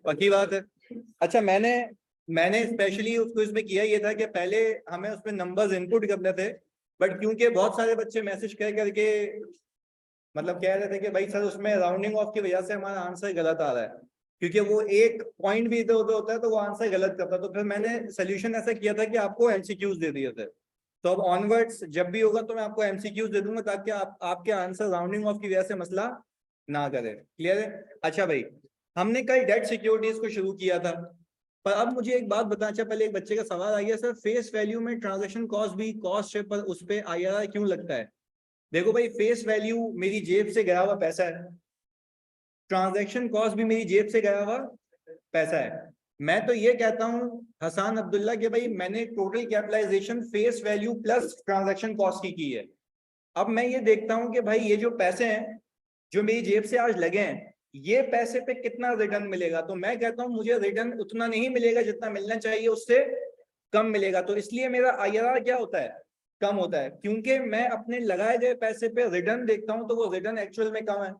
पक्की बात है। अच्छा, मैंने स्पेशली उसको इसमें किया ये था कि पहले हमें उसमें नंबर्स इनपुट करने थे, बट क्योंकि बहुत सारे बच्चे मैसेज कर करके मतलब कह रहे थे कि भाई सर उसमें राउंडिंग ऑफ की वजह से हमारा आंसर गलत आ रहा है, क्योंकि वो एक पॉइंट भी इधर उधर होता है तो वो आंसर गलत करता है। तो फिर मैंने सोल्यूशन ऐसा किया था कि आपको एमसीक्यूज दे दिए थे। तो अब ऑनवर्ड्स जब भी होगा तो मैं आपको एमसीक्यूज दे दूंगा ताकि आपके आंसर राउंडिंग ऑफ की वजह से मसला ना करे। क्लियर है? अच्छा भाई, हमने कल डेट सिक्योरिटीज को शुरू किया था, पर अब मुझे एक बात बताना। अच्छा, पहले एक बच्चे का सवाल आ गया, सर फेस वैल्यू में ट्रांजेक्शन कॉस्ट भी कॉस्ट है, पर उस पर IRR क्यों लगता है? देखो भाई, फेस वैल्यू मेरी जेब से गया हुआ पैसा है, ट्रांजैक्शन कॉस्ट भी मेरी जेब से गया हुआ पैसा है। मैं तो ये कहता हूं हसन अब्दुल्ला कि भाई मैंने total capitalization face value plus transaction cost की है। अब मैं ये देखता हूं कि भाई ये जो पैसे हैं जो मेरी जेब से आज लगे हैं, ये पैसे पे कितना रिटर्न मिलेगा। तो मैं कहता हूं मुझे रिटर्न उतना नहीं मिलेगा जितना मिलना चाहिए, उससे कम मिलेगा। तो इसलिए मेरा IRR क्या होता है? कम होता है, क्योंकि मैं अपने लगाए गए पैसे पे रिटर्न देखता हूं तो वो रिटर्न एक्चुअल में कम है।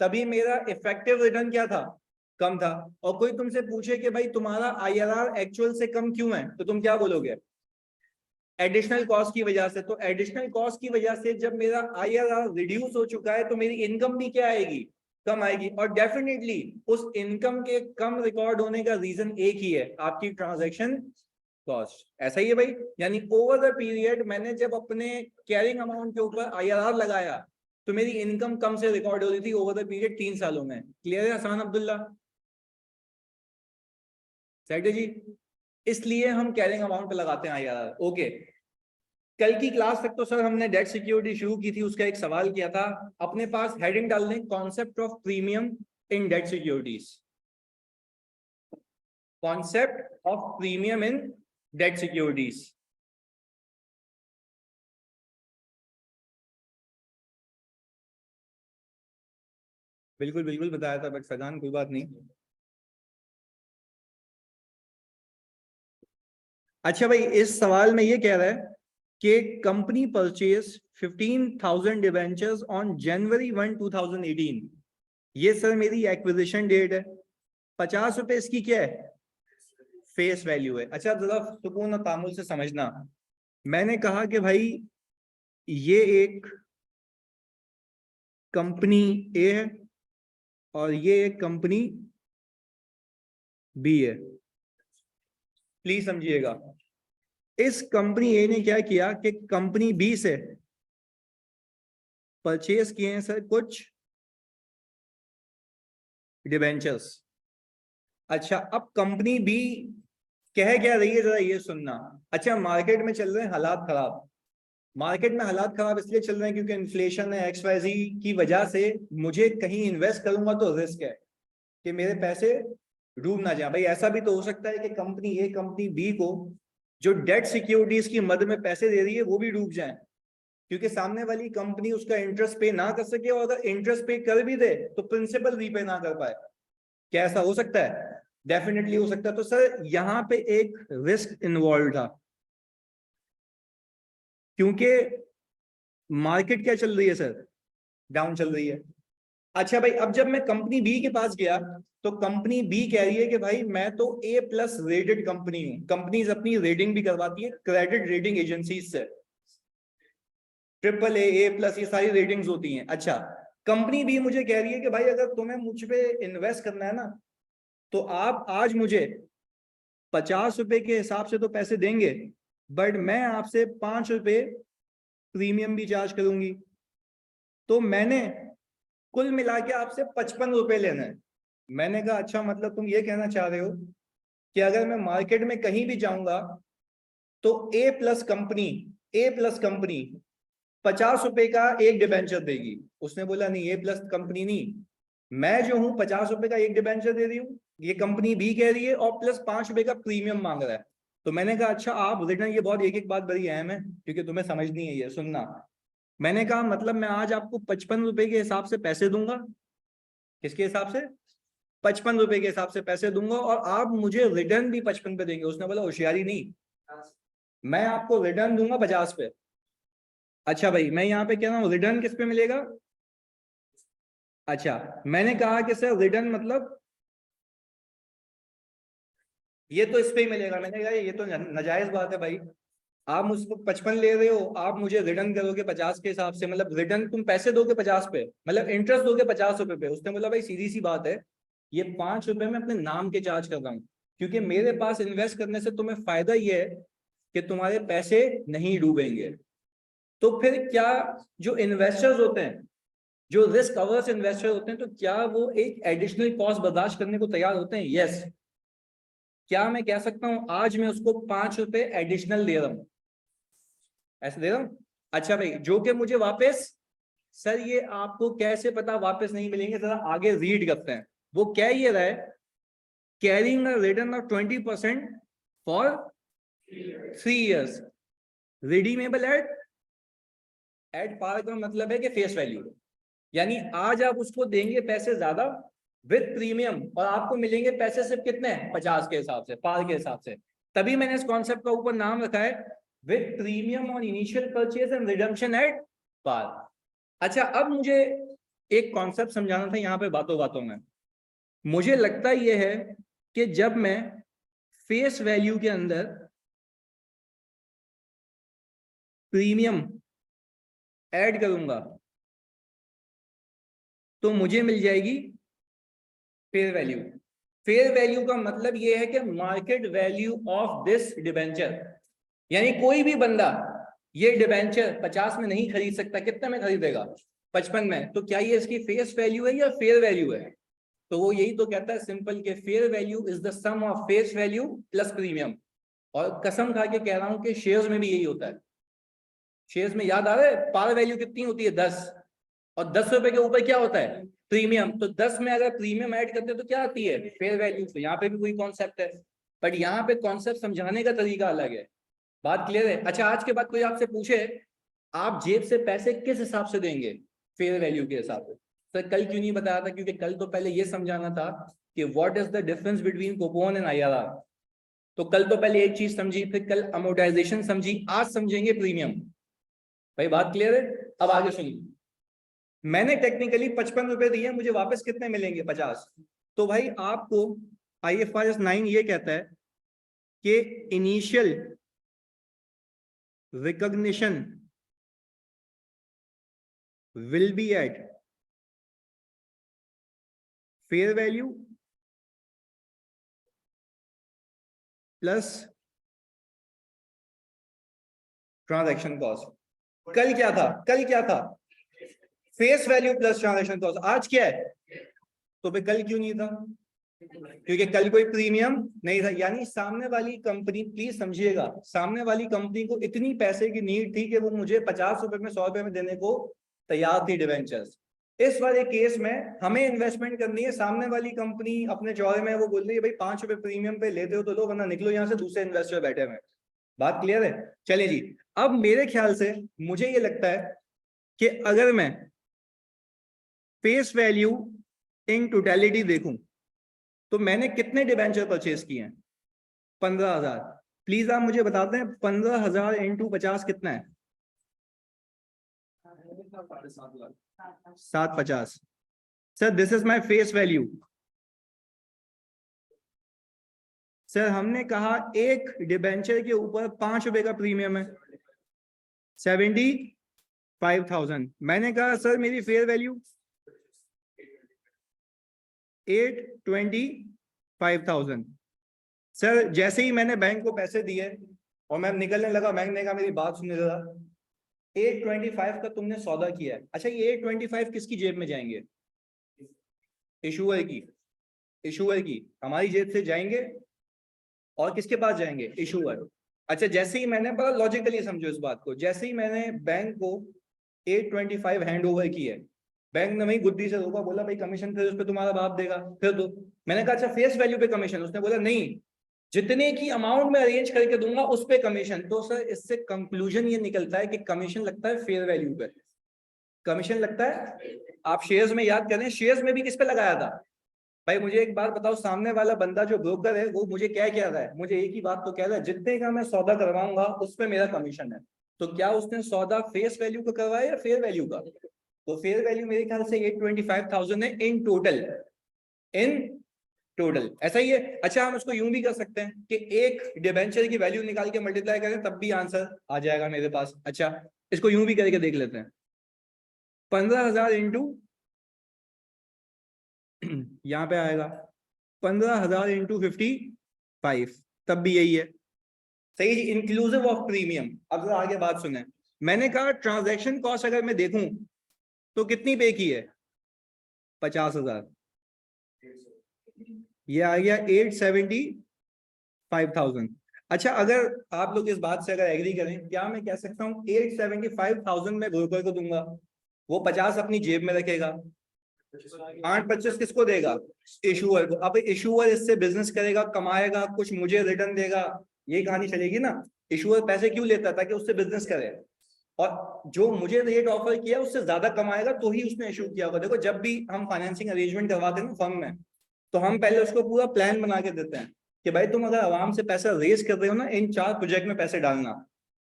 तभी मेरा इफेक्टिव रिटर्न क्या था? कम था। और कोई तुमसे पूछे कि भाई तुम्हारा IRR एक्चुअल से कम क्यों है, तो तुम क्या बोलोगे? एडिशनल कॉस्ट की वजह से। तो एडिशनल कॉस्ट की वजह से जब मेरा IRR रिड्यूस हो चुका है तो मेरी इनकम भी क्या आएगी? कम आएगी। और डेफिनेटली उस इनकम के कम रिकॉर्ड होने का रीजन एक ही है, आपकी ट्रांजैक्शन कॉस्ट। ऐसा ही है भाई। यानी ओवर द पीरियड मैंने जब अपने कैरिंग अमाउंट के ऊपर IRR लगाया तो मेरी इनकम कम से रिकॉर्ड हो रही थी ओवर द पीरियड 3 सालों में। क्लियर है हसन अब्दुल्ला? सेट है जी। इसलिए हम कैरिंग अमाउंट पे लगाते हैं IRR। ओके, कल की क्लास तक तो सर हमने डेट सिक्योरिटी शुरू की थी, उसका एक सवाल किया था। अपने पास हेडिंग डाल दें, concept of premium in debt securities. Concept of premium in debt securities. बिल्कुल बिल्कुल बताया था, बट फैजान कोई बात नहीं। अच्छा भाई, इस सवाल में ये कह रहा है कि company purchase 15,000 debentures on January 1, 2018। ये सर मेरी एक्विजिशन डेट है। 50 रुपए इसकी क्या है? फेस वैल्यू है। अच्छा, जरा सुकून और तामुल से समझना। मैंने कहा कि भाई ये एक कंपनी ए है और ये एक कंपनी बी है। प्लीज समझिएगा, इस कंपनी ए ने क्या किया कि कंपनी बी से परचेज किए हैं सर कुछ डिबेंचर्स। अच्छा, अब कंपनी बी कह क्या रही है, जरा ये सुनना। अच्छा, मार्केट में चल रहे हैं हालात खराब। मार्केट में हालात खराब इसलिए चल रहे हैं क्योंकि इन्फ्लेशन है, XYZ की वजह से मुझे कहीं इन्वेस्ट करूंगा तो रिस्क है कि मेरे पैसे डूब ना जाए। भाई ऐसा भी तो हो सकता है कि कंपनी ए कंपनी बी को जो डेट सिक्योरिटीज की मद में पैसे दे रही है वो भी डूब जाए, क्योंकि सामने वाली कंपनी उसका इंटरेस्ट पे ना कर सके, और अगर इंटरेस्ट पे कर भी दे तो प्रिंसिपल रीपे ना कर पाए। क्या ऐसा हो सकता है? डेफिनेटली हो सकता है। तो सर यहाँ पे एक रिस्क इन्वॉल्व था, क्योंकि मार्केट क्या चल रही है सर? डाउन चल रही है। अच्छा भाई, अब जब मैं कंपनी बी के पास गया तो कंपनी बी कह रही है कि भाई मैं तो A+ रेटेड कंपनी हूं। कंपनीज अपनी रेटिंग भी करवाती है क्रेडिट रेटिंग एजेंसीज से, AAA+, ये सारी रेटिंग्स होती हैं। अच्छा, कंपनी बी मुझे कह रही है कि भाई अगर तुम्हें मुझ पे इन्वेस्ट करना है ना तो आप आज मुझे 50 रुपए के हिसाब से तो पैसे देंगे, बट मैं आपसे 5 रुपए प्रीमियम भी चार्ज करूंगी। तो मैंने कुल मिला के आपसे 55 रुपए लेना है। मैंने कहा अच्छा, मतलब तुम ये कहना चाह रहे हो कि अगर मैं मार्केट में कहीं भी जाऊंगा तो ए प्लस कंपनी 50 रुपए का एक डिबेंचर देगी। उसने बोला नहीं, A+ कंपनी नहीं, मैं जो हूं 50 रुपए का एक डिबेंचर दे रही हूँ, ये कंपनी बी कह रही है, और प्लस 5 रुपए का प्रीमियम मांग रहा है। तो मैंने कहा अच्छा आप रिटर्न, ये बहुत एक एक बात बड़ी अहम है क्योंकि तुम्हें समझनी है, ये सुनना। मैंने कहा मतलब मैं आज आपको 55 रुपए के हिसाब से पैसे दूंगा। किसके हिसाब से? 55 रुपए के हिसाब से पैसे दूंगा, और आप मुझे रिटर्न भी 55 पे देंगे। उसने बोला होशियारी नहीं, मैं आपको रिटर्न दूंगा 50 पे। अच्छा भाई, मैं यहाँ पे कह रहा हूँ रिटर्न किस पे मिलेगा? अच्छा, मैंने कहा कि सर रिटर्न मतलब ये तो इस पे ही मिलेगा। मैंने कहा ये तो नाजायज बात है भाई, आप मुझको 55 ले रहे हो, आप मुझे रिटर्न करोगे 50 के हिसाब से, मतलब रिटर्न तुम पैसे दोगे 50 पे, मतलब इंटरेस्ट दोगे 50 रुपए पे। उसने बोला भाई सीधी सी बात है, ये 5 रुपए में अपने नाम के चार्ज कर रहा हूँ, क्योंकि मेरे पास इन्वेस्ट करने से तुम्हें फायदा ये है कि तुम्हारे पैसे नहीं डूबेंगे। तो फिर क्या जो इन्वेस्टर्स होते हैं, जो रिस्क अवर्स इन्वेस्टर होते हैं, तो क्या वो एक एडिशनल कॉस्ट बर्दाश्त करने को तैयार होते हैं? यस। क्या मैं कह सकता हूं आज मैं उसको 5 रुपए एडिशनल दे रहा हूं, ऐसे दे रहा हूं? अच्छा भाई, जो कि मुझे वापस, सर ये आपको कैसे पता वापस नहीं मिलेंगे, जरा आगे रीड करते हैं। वो कह ये रहा है, carrying a return of 20% for 3 years, redeemable at par का मतलब है कि फेस वैल्यू, यानी आज आप उसको देंगे पैसे ज्यादा विद प्रीमियम, और आपको मिलेंगे पैसे सिर्फ कितने, 50 के हिसाब से, पार के हिसाब से। तभी मैंने इस कॉन्सेप्ट का ऊपर नाम रखा है with premium on initial purchase and redemption at par. अच्छा, अब मुझे एक कॉन्सेप्ट समझाना था यहाँ पे बातों बातों में। मुझे लगता यह है कि जब मैं फेस वैल्यू के अंदर प्रीमियम ऐड करूंगा तो मुझे मिल जाएगी फेयर वैल्यू। फेयर वैल्यू का मतलब यह है कि market value of this debenture, यानी कोई भी बंदा ये डिबेंचर 50 में नहीं खरीद सकता, कितने में खरीदेगा, 55 में। तो क्या ये इसकी फेस वैल्यू है या फेयर वैल्यू है? तो वो यही तो कहता है सिंपल के fair value is the sum of face value plus premium. और कसम खा के कह रहा हूं कि शेयर्स में भी यही होता है। शेयर्स में याद आ रहा है पार वैल्यू कितनी होती है, 10, और 10 रुपए के ऊपर क्या होता है, प्रीमियम। तो 10 में अगर प्रीमियम ऐड करते हैं तो क्या आती है, फेयर वैल्यू। तो यहाँ पे भी वही कॉन्सेप्ट है, बट यहाँ पे कॉन्सेप्ट समझाने का तरीका अलग है। बात क्लियर है? अच्छा, आज के बाद कोई आपसे पूछे आप जेब से पैसे किस हिसाब से देंगे, फेयर वैल्यू के हिसाब से, सर कल क्यों नहीं बताया था? क्योंकि कल तो पहले ये समझाना था कि what is the difference between coupon and IRR. तो कल तो पहले एक चीज समझी, फिर कल अमोर्टाइजेशन समझी, आज समझेंगे प्रीमियम। भाई बात क्लियर है? अब आगे सुनिए, मैंने टेक्निकली 55 रुपए दिए, मुझे वापस कितने मिलेंगे, 50। तो भाई आपको IFRS 9 ये कहता है कि initial recognition will be at fair value plus transaction cost. कल क्या था, कल क्या था, face value plus transaction cost. आज क्या है? तो भाई कल क्यों नहीं था? क्योंकि कल कोई प्रीमियम नहीं था। यानी सामने वाली कंपनी, प्लीज समझिएगा, सामने वाली कंपनी को इतनी पैसे की नीड थी कि वो मुझे 50 रुपए में, 100 रुपए में देने को तैयार थी डिवेंचर्स। इस वाले केस में हमें इन्वेस्टमेंट करनी है, सामने वाली कंपनी अपने चौरे में वो बोल रही है भाई 5 रुपए प्रीमियम पे लेते हो तो लो, वरना निकलो यहाँ से, दूसरे इन्वेस्टर बैठे हुए। बात क्लियर है? चलिए जी, अब मेरे ख्याल से मुझे ये लगता है कि अगर मैं फेस वैल्यू इन टोटलिटी देखूं तो मैंने कितने डिबेंचर परचेज किए हैं, 15,000। प्लीज आप मुझे बताते हैं 15,000 इंटू 50 कितना है, 750। Sir this is my face value. Sir हमने कहा एक डिबेंचर के ऊपर 5 रुपए का प्रीमियम है, 75,000। मैंने कहा सर मेरी फेयर वैल्यू 825,000। सर जैसे ही मैंने बैंक को पैसे दिए और मैं निकलने लगा, बैंक ने कहा मेरी बात सुनने जरा, 825 का तुमने सौदा किया है। अच्छा, ये 825 किसकी जेब में जाएंगे? इशूअर की। इशूअर की हमारी जेब से जाएंगे, और किसके पास जाएंगे, इशूअर। अच्छा, जैसे ही मैंने, बड़ा लॉजिकली समझो इस बात को, जैसे ही मैंने बैंक को 825 हैंड ओवर की है, बैंक ने वही गुद्दी से रोका, बोला भाई कमीशन फिर उस पर तुम्हारा बाप देगा, फिर दो। मैंने कहा अच्छा फेस वैल्यू पे कमीशन, उसने बोला नहीं, जितने की अमाउंट में अरेंज करके दूंगा उस पे कमीशन। तो सर इससे कंक्लूजन ये निकलता है कि कमीशन लगता है फेयर वैल्यू पे, कमीशन लगता है। आप शेयर्स में याद करें, शेयर्स में भी किस पे लगाया था? भाई मुझे एक बात बताओ, सामने वाला बंदा जो ब्रोकर है वो मुझे क्या कह रहा है, मुझे एक ही बात तो कह रहा है, जितने का मैं सौदा करवाऊंगा उस पे मेरा कमीशन है। तो क्या उसने सौदा फेस वैल्यू का करवाया या फेयर वैल्यू का? तो फेयर वैल्यू मेरे ख्याल से 825,000 है इन टोटल, इन टोटल ऐसा ही है। अच्छा हम उसको यूं भी कर सकते हैं कि एक डिबेंचर की वैल्यू निकाल के मल्टीप्लाई करें तब भी आंसर आ जाएगा मेरे पास। अच्छा इसको यूं भी करके देख लेते हैं, 15,000 इंटू यहाँ पे आएगा 15,000 इंटू 55, तब भी यही है। सही जी, इंक्लूसिव ऑफ प्रीमियम। अब जरा आगे बात सुने, मैंने कहा ट्रांजैक्शन कॉस्ट अगर मैं देखूं तो कितनी पे की है, 50,000, ये आ गया 875,000। अच्छा अगर आप लोग इस बात से अगर एग्री करें, क्या मैं कह सकता हूँ 875,000 में ब्रोकर को दूंगा, वो 50 अपनी जेब में रखेगा, 825 किसको देगा, इशूअर को। अब इशूअर इससे बिजनेस करेगा, कमाएगा, कुछ मुझे रिटर्न देगा, ये कहानी चलेगी ना। इशूअर पैसे क्यों लेता था, कि उससे बिजनेस करे, और जो मुझे रेट ऑफर किया उससे ज्यादा कमाएगा तो ही उसने इशू किया होगा। देखो जब भी हम फाइनेंसिंग अरेंजमेंट करवाते हैं ना फर्म में, तो हम पहले उसको पूरा प्लान बना के देते हैं कि भाई तुम अगर आवाम से पैसा रेज कर रहे हो ना, इन 4 प्रोजेक्ट में पैसे डालना,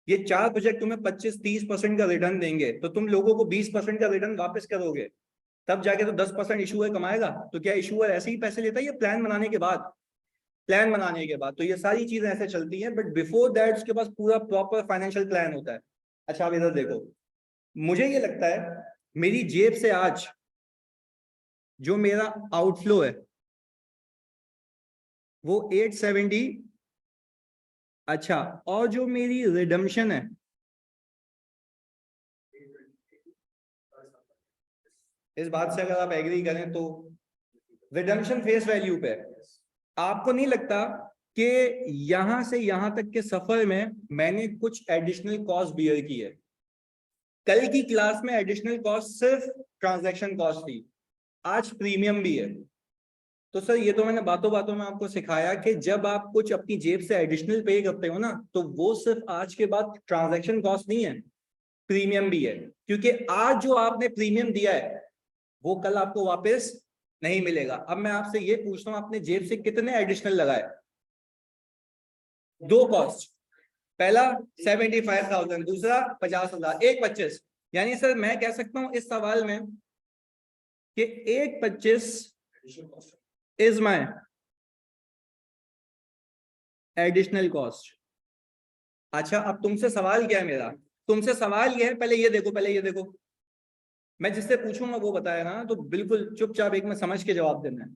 ये 4 प्रोजेक्ट तुम्हें 25-30% का रिटर्न देंगे, तो तुम लोगों को 20% का रिटर्न वापस करोगे, तब जाके तो 10% इशूअर कमाएगा। तो क्या इशूअर ऐसे ही पैसे लेता है, ये प्लान बनाने के बाद, प्लान बनाने के बाद। तो ये सारी चीजें ऐसे चलती हैं, बट बिफोर दैट उसके पास पूरा प्रॉपर फाइनेंशियल प्लान होता है। अच्छा अब इधर देखो, मुझे ये लगता है मेरी जेब से आज जो मेरा आउटफ्लो है वो 870, अच्छा और जो मेरी रिडम्पशन है, इस बात से अगर आप एग्री करें तो रिडम्पशन फेस वैल्यू पे, आपको नहीं लगता कि यहां से यहां तक के सफर में मैंने कुछ एडिशनल कॉस्ट बियर की है। कल की क्लास में एडिशनल कॉस्ट सिर्फ ट्रांजैक्शन कॉस्ट थी, आज प्रीमियम भी है। तो सर ये तो मैंने बातों बातों में आपको सिखाया कि जब आप कुछ अपनी जेब से एडिशनल पे करते हो ना, तो वो सिर्फ आज के बाद ट्रांजैक्शन कॉस्ट नहीं है, प्रीमियम भी है। क्योंकि आज जो आपने प्रीमियम दिया है वो कल आपको वापस नहीं मिलेगा। अब मैं आपसे ये पूछता हूँ, आपने जेब से कितने एडिशनल लगाए, 2 कॉस्ट, पहला 75,000, दूसरा 50,000, एक 25। यानी सर मैं कह सकता हूं इस सवाल में कि एक 25 इज माय एडिशनल कॉस्ट। अच्छा अब तुमसे सवाल क्या है मेरा, तुमसे सवाल ये है, पहले ये देखो, पहले ये देखो, मैं जिससे पूछूंगा वो बताएगा ना, तो बिल्कुल चुपचाप एक में समझ के जवाब देना है।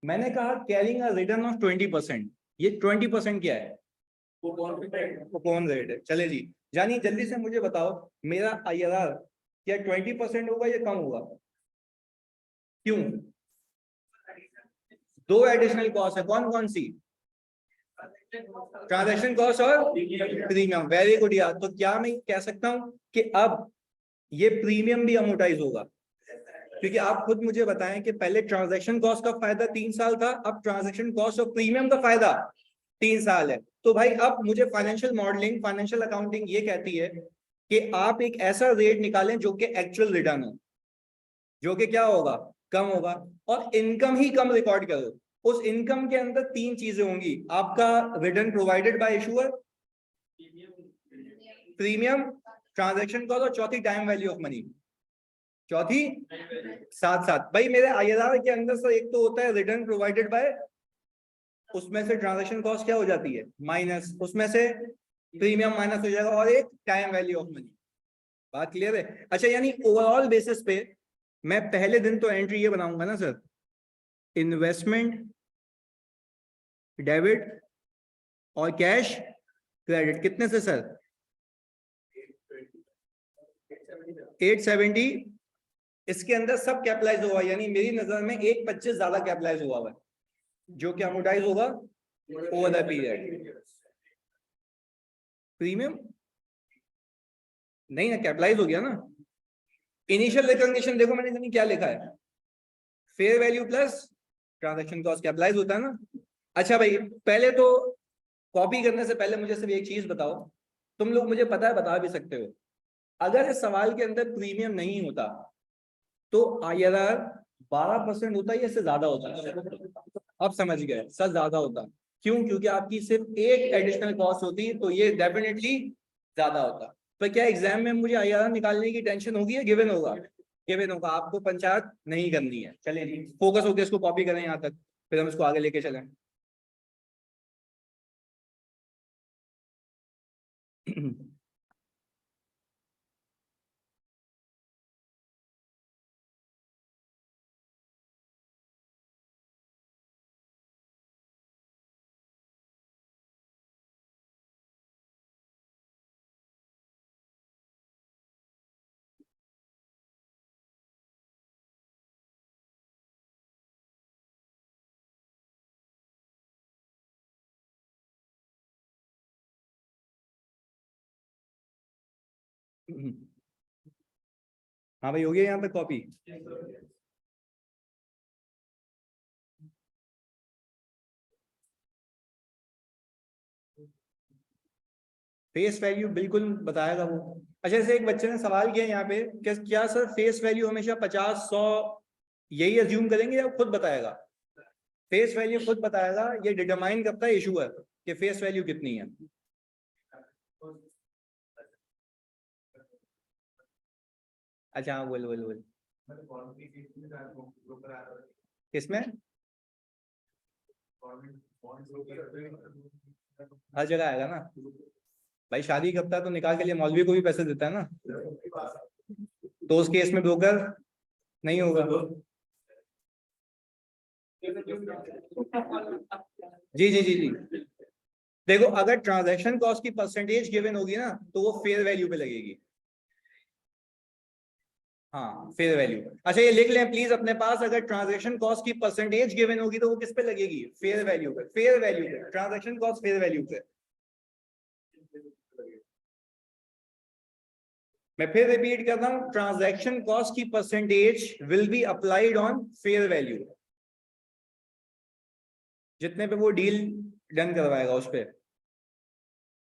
मैंने कहा कैरिंग अ रिटर्न ऑफ 20%, ये 20% क्या है, कौन रेट है। चले जी, जानी जल्दी से मुझे बताओ मेरा IRR क्या 20% होगा या कम होगा, क्यों, 2 एडिशनल कॉस्ट है, कौन कौन सी, ट्रांजैक्शन कॉस्ट और प्रीमियम। वेरी गुड यार, तो क्या मैं कह सकता हूं कि अब ये प्रीमियम भी अमोटाइज होगा, क्योंकि आप खुद मुझे बताएं कि पहले ट्रांजैक्शन कॉस्ट का फायदा 3 साल था, अब ट्रांजैक्शन कॉस्ट और प्रीमियम का फायदा 3 साल है। तो भाई अब मुझे फाइनेंशियल मॉडलिंग, फाइनेंशियल अकाउंटिंग ये कहती है कि आप एक ऐसा रेट निकालें जो कि एक्चुअल रिटर्न हो, जो कि क्या होगा, कम होगा, और इनकम ही कम रिकॉर्ड करो। उस इनकम के अंदर 3 चीजें होंगी, आपका return provided by issuer, premium, transaction cost, और चौथी टाइम वैल्यू ऑफ मनी, चौथी साथ साथ। भाई मेरे IRR के अंदर से एक तो होता है रिटर्न प्रोवाइडेड बाय, उसमें से ट्रांजैक्शन कॉस्ट क्या हो जाती है माइनस, उसमें से प्रीमियम माइनस हो जाएगा, और एक टाइम वैल्यू ऑफ मनी। बात क्लियर है। अच्छा यानी ओवरऑल बेसिस पे मैं पहले दिन तो एंट्री ये बनाऊंगा ना सर, इन्वेस्टमेंट डेबिट और कैश क्रेडिट, कितने से सर, 870। इसके अंदर सब कैपिटलाइज हुआ, यानी मेरी नजर में 1.25 ज्यादा कैपिटलाइज हुआ है, जो कि अमोर्टाइज होगा ओवर द पीरियड। प्रीमियम नहीं ना, कैपिटलाइज हो गया ना। इनिशियल रिकॉग्निशन देखो मैंने क्या लिखा है, fair value plus transaction cost, capitalize होता है ना। अच्छा भाई पहले तो कॉपी करने से पहले मुझे सिर्फ एक चीज बताओ, तुम लोग मुझे पता है बता भी सकते हो, अगर इस सवाल के अंदर प्रीमियम नहीं होता तो IRR 12% होता है या इससे ज्यादा होता है, अब समझ गए, सर ज्यादा होता। क्यों, क्योंकि आपकी सिर्फ एक एडिशनल कॉस्ट होती, तो ये डेफिनेटली ज्यादा होता। पर क्या एग्जाम में मुझे IRR निकालने की टेंशन होगी या गिवन होगा, गिवन होगा, आपको पंचायत नहीं करनी है। चलिए फोकस होकर इसको कॉपी करें यहाँ तक, फिर हम इसको आगे लेके चलें। हाँ भाई, हो गया यहाँ पे कॉपी। फेस वैल्यू बिल्कुल बताएगा वो। अच्छा, जैसे एक बच्चे ने सवाल किया यहाँ पे कि क्या सर फेस वैल्यू हमेशा 50-100 यही अज्यूम करेंगे या खुद बताएगा? फेस वैल्यू खुद बताएगा। ये डिटरमाइन करता है इशूअर कि फेस वैल्यू कितनी है। अच्छा हाँ, बोल बोल बोल। किसमें? हर जगह आएगा ना भाई। शादी करता है तो निकाह के लिए मौलवी को भी पैसे देता है ना, तो उस केस में ब्रोकर नहीं होगा। जी जी जी जी। देखो, अगर ट्रांजैक्शन कॉस्ट की परसेंटेज गिवन होगी ना तो वो फेयर वैल्यू पे लगेगी। हाँ, फेयर वैल्यू। अच्छा, ये लिख लें प्लीज अपने पास, अगर ट्रांजैक्शन कॉस्ट की परसेंटेज गिवन होगी तो वो किस पे लगेगी? फेयर वैल्यू पे। फेयर वैल्यू पे ट्रांजैक्शन कॉस्ट फेयर वैल्यू पे। मैं फिर रिपीट करता हूं, ट्रांजैक्शन कॉस्ट की percentage will be applied on fair value, जितने पे वो डील डन करवाएगा उस पे।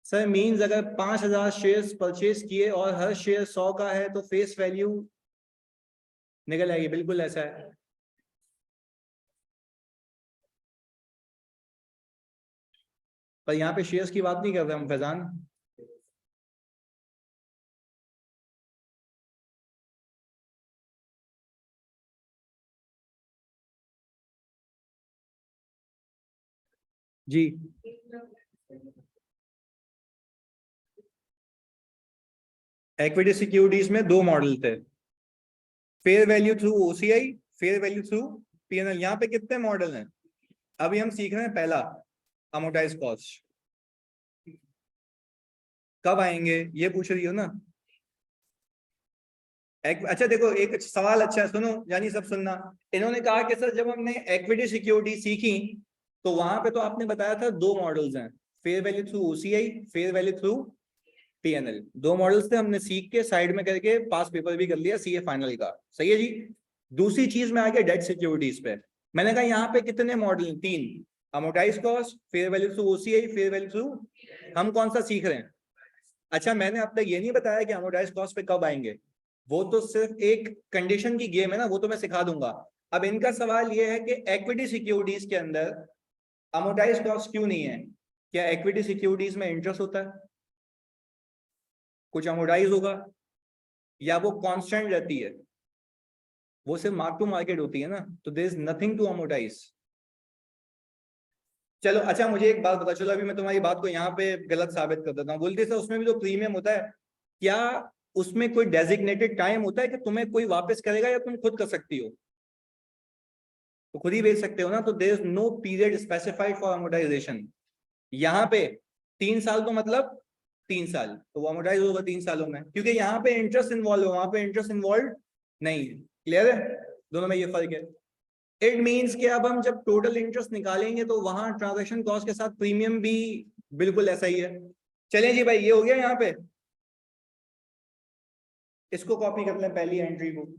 सर मींस अगर 5,000 शेयर्स परचेज किए और हर शेयर 100 का है तो फेस वैल्यू निकल आएगी। बिल्कुल ऐसा है। पर यहाँ पे शेयर्स की बात नहीं कर रहे हम फैजान। जी, इक्विटी सिक्योरिटीज में दो मॉडल थे, fair value through OCI, fair value through PNL. यहाँ पे कितने मॉडल हैं? अभी हम सीख रहे हैं पहला, अमोर्टाइज कॉस्ट। कब आएंगे ये पूछ रही हो ना? अच्छा देखो, एक सवाल अच्छा है, सुनो यानी सब सुनना। इन्होंने कहा कि सर जब हमने इक्विटी सिक्योरिटी सीखी तो वहां पे तो आपने बताया था दो मॉडल्स हैं, fair value through OCI, fair value through PNL. दो मॉडल्स थे, हमने सीख के साइड में करके पास पेपर भी कर लिया सीए फाइनल का। सही है जी। दूसरी चीज में आ गया डेट सिक्योरिटीज पे। मैंने कहा यहाँ पे कितने मॉडल? तीन, amortise cost, fair value through OCI, fair value through. हम कौन सा सीख रहे हैं? अच्छा, मैंने अब तक ये नहीं बताया कि अमोर्टाइज कॉस्ट पे कब आएंगे। वो तो सिर्फ एक कंडीशन की गेम है ना, वो तो मैं सिखा दूंगा। अब इनका सवाल ये है कि इक्विटी सिक्योरिटीज के अंदर अमोर्टाइज कॉस्ट क्यों नहीं है? क्या इक्विटी सिक्योरिटीज में इंटरेस्ट होता है? कुछ अमोर्टाइज होगा या वो कांस्टेंट रहती है? वो सिर्फ मार्क टू मार्केट होती है ना, तो there is nothing to amortize. चलो अच्छा, मुझे एक बात बता, चलो अभी मैं तुम्हारी बात को यहाँ पे गलत साबित कर देता हूँ। बोलते सर उसमें भी तो प्रीमियम होता है, क्या उसमें कोई डेजिग्नेटेड टाइम होता है कि तुम्हें कोई वापस करेगा या तुम खुद कर सकती हो? तो खुद ही बेच सकते हो ना, तो there is no period specified for amortization. यहाँ पे 3 साल तो मतलब 3 साल, तो वो अमोर्टाइज होगा 3 सालों में, क्योंकि यहाँ पे इंटरेस्ट इन्वॉल्व है, वहां पे इंटरेस्ट इन्वॉल्व नहीं। क्लियर है? दोनों में ये फर्क है। इट मीन्स कि अब हम जब टोटल इंटरेस्ट निकालेंगे तो वहां ट्रांजैक्शन कॉस्ट के साथ प्रीमियम भी बिल्कुल ऐसा ही है। चलें जी भाई, ये हो गया यहाँ पे। इसको कॉपी कर लें, पहली एंट्री को।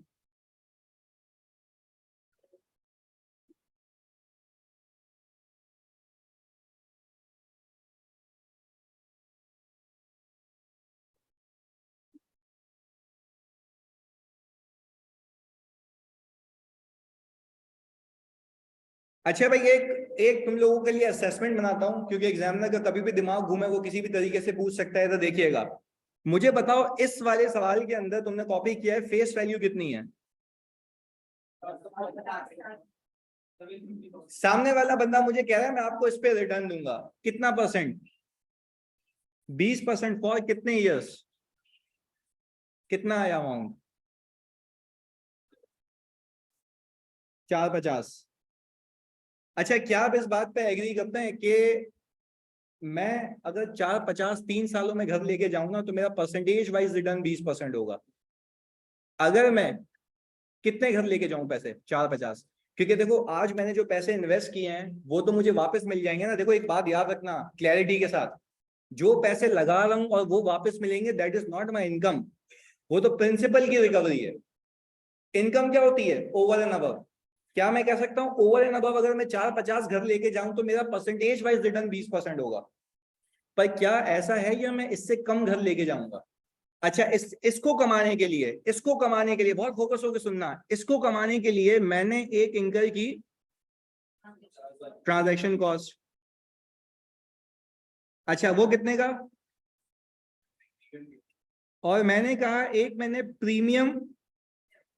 अच्छा भाई, एक एक तुम लोगों के लिए असेसमेंट बनाता हूं, क्योंकि एग्जामिनर का कभी भी दिमाग घूमे वो किसी भी तरीके से पूछ सकता है। तो देखिएगा, मुझे बताओ इस वाले सवाल के अंदर तुमने कॉपी किया है फेस वैल्यू कितनी है? सामने वाला बंदा मुझे कह रहा है मैं आपको इस पे रिटर्न दूंगा, कितना परसेंट? 20% फॉर कितने ईयर्स? कितना आया अमाउंट? 450। अच्छा, क्या आप इस बात पे एग्री करते हैं कि मैं अगर 450 3 सालों में घर लेके जाऊंगा तो मेरा परसेंटेज वाइज रिटर्न 20% होगा? अगर मैं कितने घर लेके जाऊं पैसे? 450। क्योंकि देखो आज मैंने जो पैसे इन्वेस्ट किए हैं वो तो मुझे वापस मिल जाएंगे ना। देखो एक बात याद रखना क्लैरिटी के साथ, जो पैसे लगा रहा हूं और वो वापस मिलेंगे, that is not my income, वो तो प्रिंसिपल की रिकवरी है। इनकम क्या होती है? Over and above. क्या मैं कह सकता हूं ओवर एंड अबव अगर मैं 450 घर लेके जाऊं तो मेरा परसेंटेज वाइज रिटर्न 20% होगा? पर क्या ऐसा है या मैं इससे कम घर लेके जाऊंगा? अच्छा, इसको कमाने के लिए, इसको कमाने के लिए बहुत फोकस होकर सुनना, इसको कमाने के लिए मैंने एक इंकर की ट्रांजैक्शन कॉस्ट। अच्छा, वो कितने का? और मैंने कहा एक मैंने प्रीमियम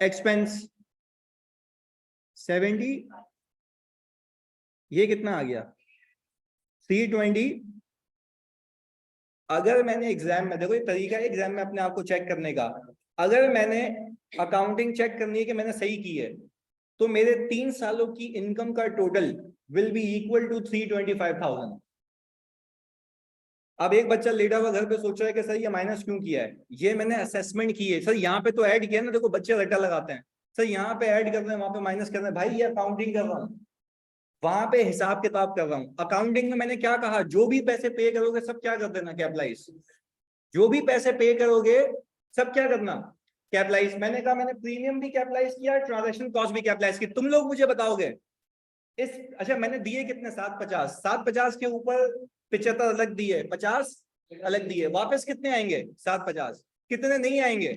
एक्सपेंस 70, ये कितना आ गया? 320। अगर मैंने एग्जाम में, देखो ये तरीका है एग्जाम में अपने आप को चेक करने का, अगर मैंने अकाउंटिंग चेक करनी है कि मैंने सही की है, तो मेरे 3 सालों की इनकम का total will be equal to 325,000। अब एक बच्चा लेटा हुआ घर पे सोच रहा है कि सर ये माइनस क्यों किया है? ये मैंने असेसमेंट की है सर, यहाँ पे तो ऐड किया ना, देखो बच्चे रट्टा लगाते हैं, सर यहाँ पे ऐड कर रहे हैं वहां पे माइनस कर रहे हैं। भाई ये अकाउंटिंग कर रहा हूँ, वहां पे हिसाब किताब कर रहा हूँ। अकाउंटिंग में मैंने क्या कहा, जो भी पैसे पे करोगे सब क्या कर देना? कैपिटलाइज। जो भी पैसे पे करोगे सब क्या करना? कैपिटलाइज। मैंने कहा मैंने प्रीमियम भी कैपिटलाइज किया, ट्रांजैक्शन कॉस्ट भी कैपिटलाइज की। तुम लोग मुझे बताओगे इस, अच्छा मैंने दिए कितने? 750। 750 के ऊपर 75 अलग दिए, 50 अलग दिए, वापस कितने आएंगे? 750। कितने नहीं आएंगे?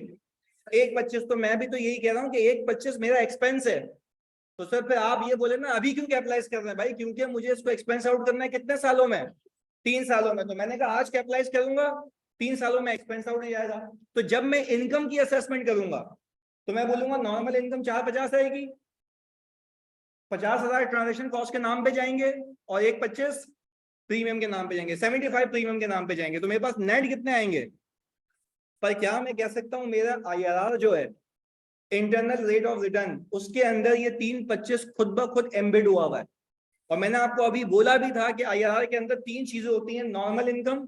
125। तो मैं भी तो यही कह रहा हूँ कि 125 मेरा एक्सपेंस है। तो सर फिर आप ये बोले ना अभी क्यों कैपिटलाइज कर रहे हैं? भाई क्योंकि मुझे इसको एक्सपेंस आउट करना है कितने सालों में? 3 सालों में। तो मैंने कहा आज कैपिटलाइज करूंगा, 3 सालों में एक्सपेंस आउट हो जाएगा। तो जब मैं इनकम की असेसमेंट करूंगा तो मैं बोलूंगा नॉर्मल इनकम 450 आएगी, 50,000 ट्रांजेक्शन कॉस्ट के नाम पे जाएंगे और 125 प्रीमियम के नाम पे जाएंगे, 75 प्रीमियम के नाम पे जाएंगे, तो मेरे पास नेट कितने आएंगे? पर क्या मैं कह सकता हूं मेरा आईआरआर जो है, इंटरनल रेट ऑफ रिटर्न, उसके अंदर ये 325 खुद ब खुद एम्बेड हुआ हुआ है। और मैंने आपको अभी बोला भी था कि आईआरआर के अंदर 3 चीजें होती हैं, नॉर्मल इनकम,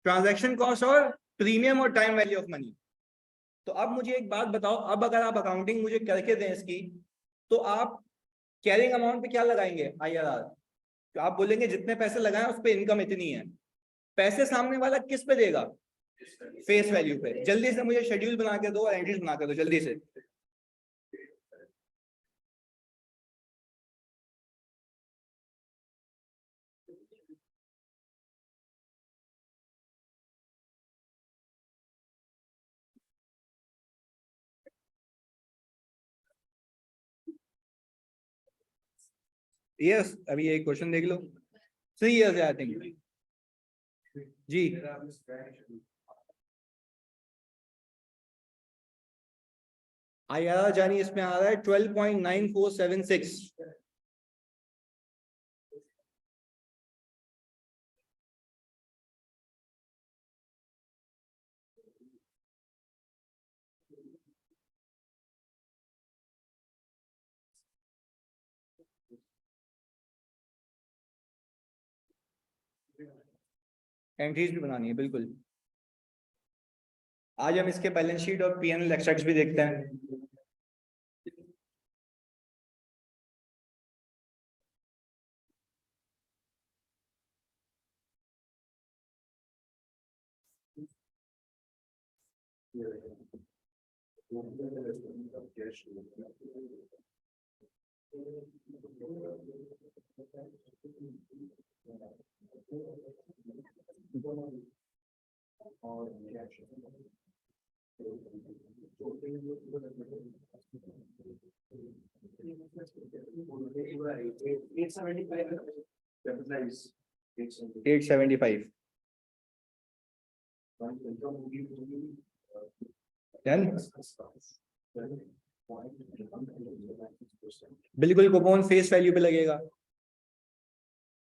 ट्रांजैक्शन कॉस्ट और प्रीमियम और टाइम वैल्यू ऑफ मनी। तो अब मुझे एक बात बताओ, अब अगर आप अकाउंटिंग मुझे करके दें इसकी, तो आप कैरिंग अमाउंट पे क्या लगाएंगे? आईआरआर। तो आप बोलेंगे जितने पैसे लगाए उस पे इनकम इतनी है। पैसे सामने वाला किस पे देगा? फेस वैल्यू पे। जल्दी से मुझे शेड्यूल बना के दो और एंट्रीज बना के दो जल्दी से। यस, अभी एक क्वेश्चन देख लो। 3 years आई थिंक जी। आईआरआर जानी इसमें आ रहा है 12.9476। एंट्रीज भी बनानी है बिल्कुल। आज हम इसके बैलेंस शीट और पीएनएल एक्सट्रैक्ट्स भी देखते हैं। एट 75। डन। बिल्कुल कूपन फेस वैल्यू पे लगेगा।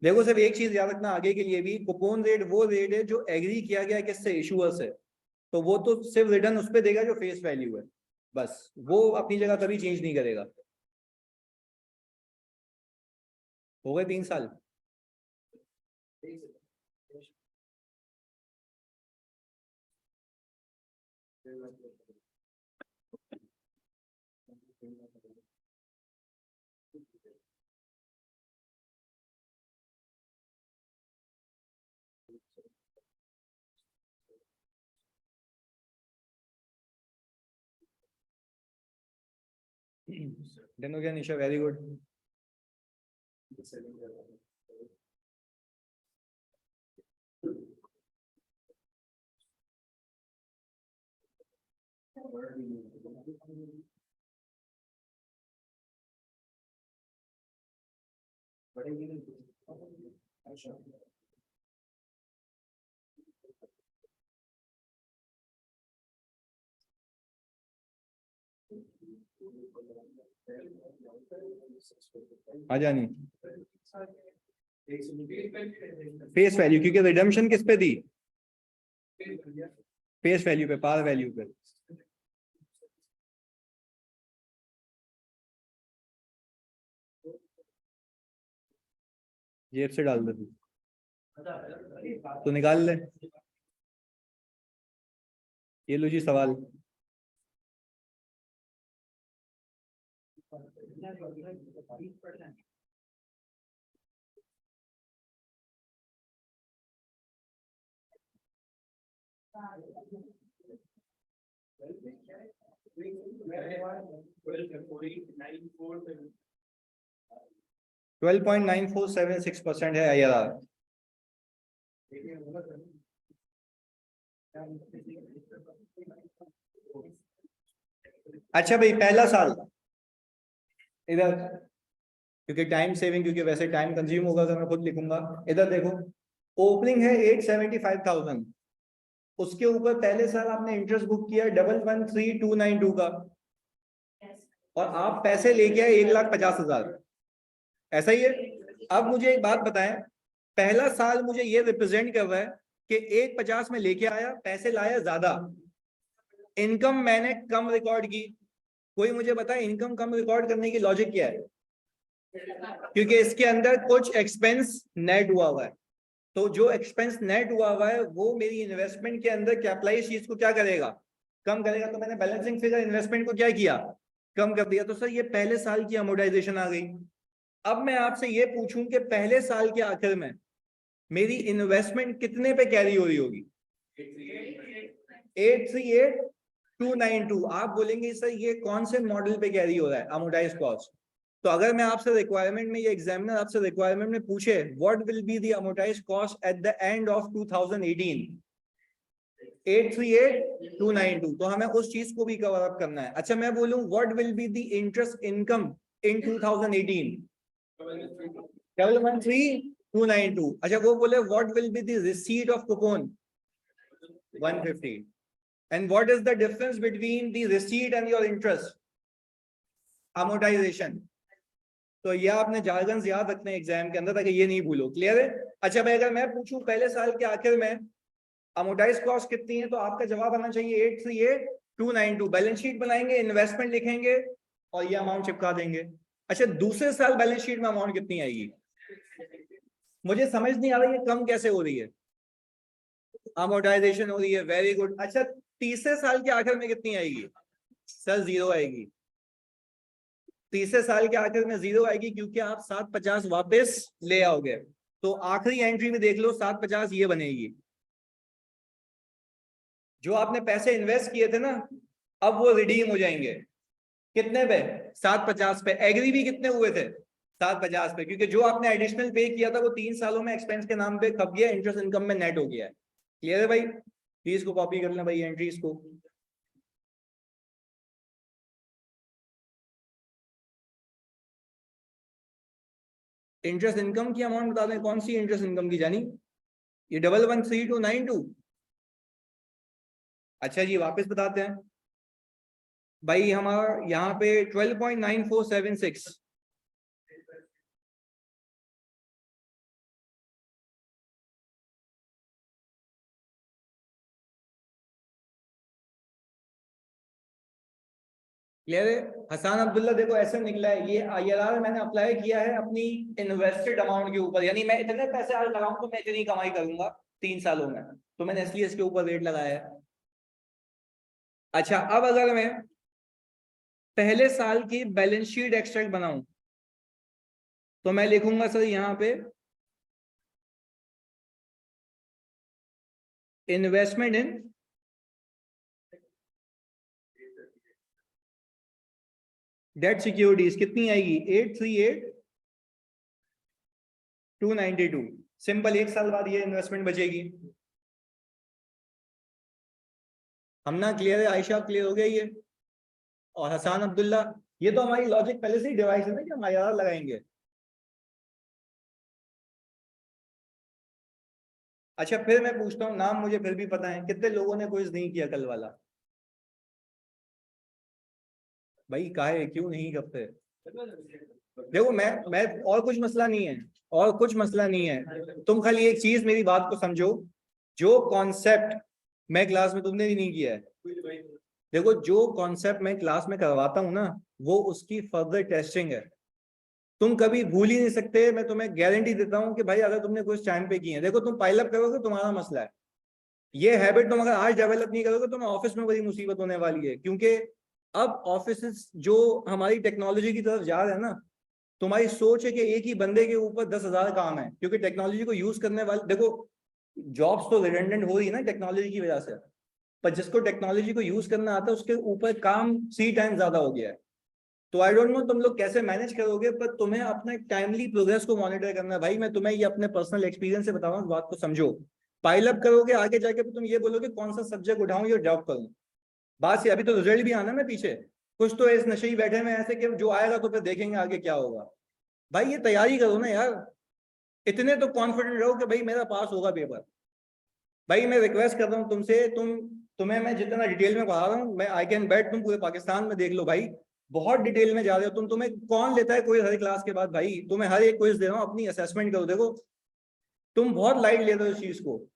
देखो सिर्फ एक चीज याद रखना आगे के लिए भी, कूपन रेट वो रेट है जो एग्री किया गया किससे, इशुअर से। तो वो तो सिर्फ रिटर्न उस पे देगा जो फेस वैल्यू है, बस वो अपनी जगह कभी चेंज नहीं करेगा। हो गए 3 साल। डन हो गया निशा, वेरी गुड। आ जानी फेस वैल्यू, क्योंकि रिडम्पशन किस पे थी, फेस वैल्यू पे, पार वैल्यू पे। जेब से डाल दे तो निकाल ले। ये लो जी सवाल। ट्वेल्व 12.9476% है IRR। अच्छा भाई पहला साल इधर, क्योंकि टाइम सेविंग, क्योंकि वैसे टाइम कंज्यूम होगा तो मैं खुद लिखूंगा। इधर देखो, ओपनिंग है 875,000, उसके ऊपर पहले साल आपने इंटरेस्ट बुक किया 113292 का, और आप पैसे लेके आए 1,50,000, ऐसा ही है। अब मुझे एक बात बताएं, पहला साल मुझे ये रिप्रेजेंट कर रहा है कि 1,50 में लेके आया, पैसे लाया ज्यादा, इनकम मैंने कम रिकॉर्ड की। कोई मुझे बताए इनकम कम रिकॉर्ड करने की लॉजिक क्या है? क्योंकि इसके अंदर कुछ एक्सपेंस नेट हुआ है, तो जो एक्सपेंस नेट हुआ है वो मेरी इन्वेस्टमेंट के अंदर कैपिटलाइज चीज को क्या करेगा, कम करेगा। तो मैंने बैलेंसिंग फिगर इन्वेस्टमेंट को क्या किया, कम कर दिया। तो सर ये पहले साल की अमोर्टाइजेशन आ गई। अब मैं आपसे ये पूछूं कि पहले साल के आखिर में मेरी इन्वेस्टमेंट कितने पे कैरी हो रही होगी? 838,292। आप बोलेंगे सर ये कौन से मॉडल पे कैरी हो रहा है अमोर्टाइज कॉस्ट? तो अगर मैं आपसे रिक्वायरमेंट में, ये एग्जामिनर आपसे रिक्वायरमेंट में पूछे what will be the amortise cost at the end of 2018, 838,292, तो हमें उस चीज को भी कवर अप करना है। अच्छा मैं बोलूं what will be the interest income in 2018, 12,13,292। अच्छा वो बोले what will be the receipt of coupon, 150। And what is the difference between the receipt and your interest? Amortization. तो ये आपने जार्गन्स याद रखने एग्जाम के अंदर ताकि ये नहीं भूलो। क्लियर है? अच्छा भाई अगर मैं पूछूं पहले साल के आखिर में अमोर्टाइज कॉस्ट कितनी है, तो आपका जवाब आना चाहिए 838,292। बैलेंस शीट बनाएंगे, इन्वेस्टमेंट लिखेंगे और ये अमाउंट चिपका देंगे। अच्छा दूसरे साल बैलेंस शीट में अमाउंट कितनी आएगी? मुझे समझ नहीं आ रही है कम कैसे हो रही है, अमोर्टाइजेशन हो रही है, वेरी गुड। अच्छा तीसरे साल के आखिर में कितनी आएगी? सर 0 आएगी। तीसरे साल के आखिर में 0 आएगी क्योंकि आप 750 वापस ले आओगे। तो आखिरी एंट्री में देख लो 750 ये बनेगी। जो आपने पैसे इन्वेस्ट किए थे ना, अब वो रिडीम हो जाएंगे कितने पे? 750 पे। एग्री भी कितने हुए थे? 750 पे, क्योंकि जो आपने एडिशनल पे किया था वो 3 सालों में एक्सपेंस के नाम पे कब गया, इंटरेस्ट इनकम में नेट हो गया है। क्लियर है भाई? प्लीज को कॉपी कर लेना भाई एंट्रीज को। इंटरेस्ट इनकम की अमाउंट बता दें, कौन सी इंटरेस्ट इनकम की जानी? ये 113292। अच्छा जी वापस बताते हैं। भाई हमारा यहाँ पे 12.9476। क्लियर है? हसन अब्दुल्ला देखो ऐसे निकला है, ये IRR मैंने अप्लाई किया है अपनी इन्वेस्टेड अमाउंट के ऊपर, यानी मैं इतने पैसे आज लगाऊं तो मैं इतनी कमाई करूंगा 3 सालों में, तो मैंने इसलिए इसके ऊपर रेट लगाया है। अच्छा, अब अगर मैं पहले साल की बैलेंस शीट एक्सट्रैक्ट बनाऊं तो मैं लिखूंगा सर यहाँ पे इन्वेस्टमेंट इन डेट सिक्योरिटीज कितनी आएगी, 838,292। सिंपल, 1 साल बाद ये इन्वेस्टमेंट बचेगी। हम ना क्लियर है? आयशा क्लियर हो गया ये? और हसन अब्दुल्ला, ये तो हमारी लॉजिक पहले से ही डिवाइस है ना कि हम IRR लगाएंगे। अच्छा फिर मैं पूछता हूँ, नाम मुझे फिर भी पता है, कितने लोगों ने क्विज नहीं किया कल वाला? भाई काहे, क्यों नहीं करते? देखो मैं और कुछ मसला नहीं है, और कुछ मसला नहीं है, तुम खाली एक चीज मेरी बात को समझो, जो कॉन्सेप्ट मैं क्लास में, तुमने भी नहीं किया है, देखो जो कॉन्सेप्ट मैं क्लास में करवाता हूँ ना, वो उसकी फर्दर टेस्टिंग है। तुम कभी भूल ही नहीं सकते, मैं तुम्हें गारंटी देता हूँ कि भाई अगर तुमने कुछ टाइम पे किए हैं, देखो तुम पाइल अप करोगे तुम्हारा मसला है, ये हैबिट तुम अगर आज डेवलप नहीं करोगे तो मैं ऑफिस में बड़ी मुसीबत होने वाली है, क्योंकि अब ऑफिस जो हमारी टेक्नोलॉजी की तरफ जा रहे हैं ना, तुम्हारी सोच है कि एक ही बंदे के ऊपर 10,000 काम है, क्योंकि टेक्नोलॉजी को यूज करने वाले, देखो जॉब्स तो रिडेंडेंट हो रही है ना टेक्नोलॉजी की वजह से, पर जिसको टेक्नोलॉजी को यूज करना आता है उसके ऊपर काम 3 टाइम ज्यादा हो गया है। तो आई डोंट नो तुम लोग कैसे मैनेज करोगे, पर तुम्हें अपने टाइमली प्रोग्रेस को मॉनिटर करना है। भाई मैं तुम्हें ये अपने पर्सनल एक्सपीरियंस से बता रहा हूँ, बात को समझो। पाइल अप करोगे आगे जाके तो तुम ये बोलोगे कौन सा सब्जेक्ट उठाऊं या ड्रॉप करूं। बात से अभी तो रिजल्ट भी आना है पीछे, कुछ तो इस नशे ही बैठे में ऐसे कि जो आएगा तो फिर देखेंगे आगे क्या होगा। भाई ये तैयारी करो ना यार, इतने तो कॉन्फिडेंट रहो कि भाई मेरा पास होगा पेपर। भाई मैं रिक्वेस्ट कर रहा हूँ तुमसे, तुम्हें मैं जितना डिटेल में पढ़ा रहा हूँ, मैं आई कैन बेट तुम पूरे पाकिस्तान में देख लो भाई, बहुत डिटेल में जा रहे हो तुम। तुम्हें कौन लेता है कोई हर क्लास के बाद? भाई तुम्हें हर एक क्विज दे रहा हूँ, अपनी असेसमेंट करो। देखो तुम बहुत लाइट ले रहे हो इस चीज को,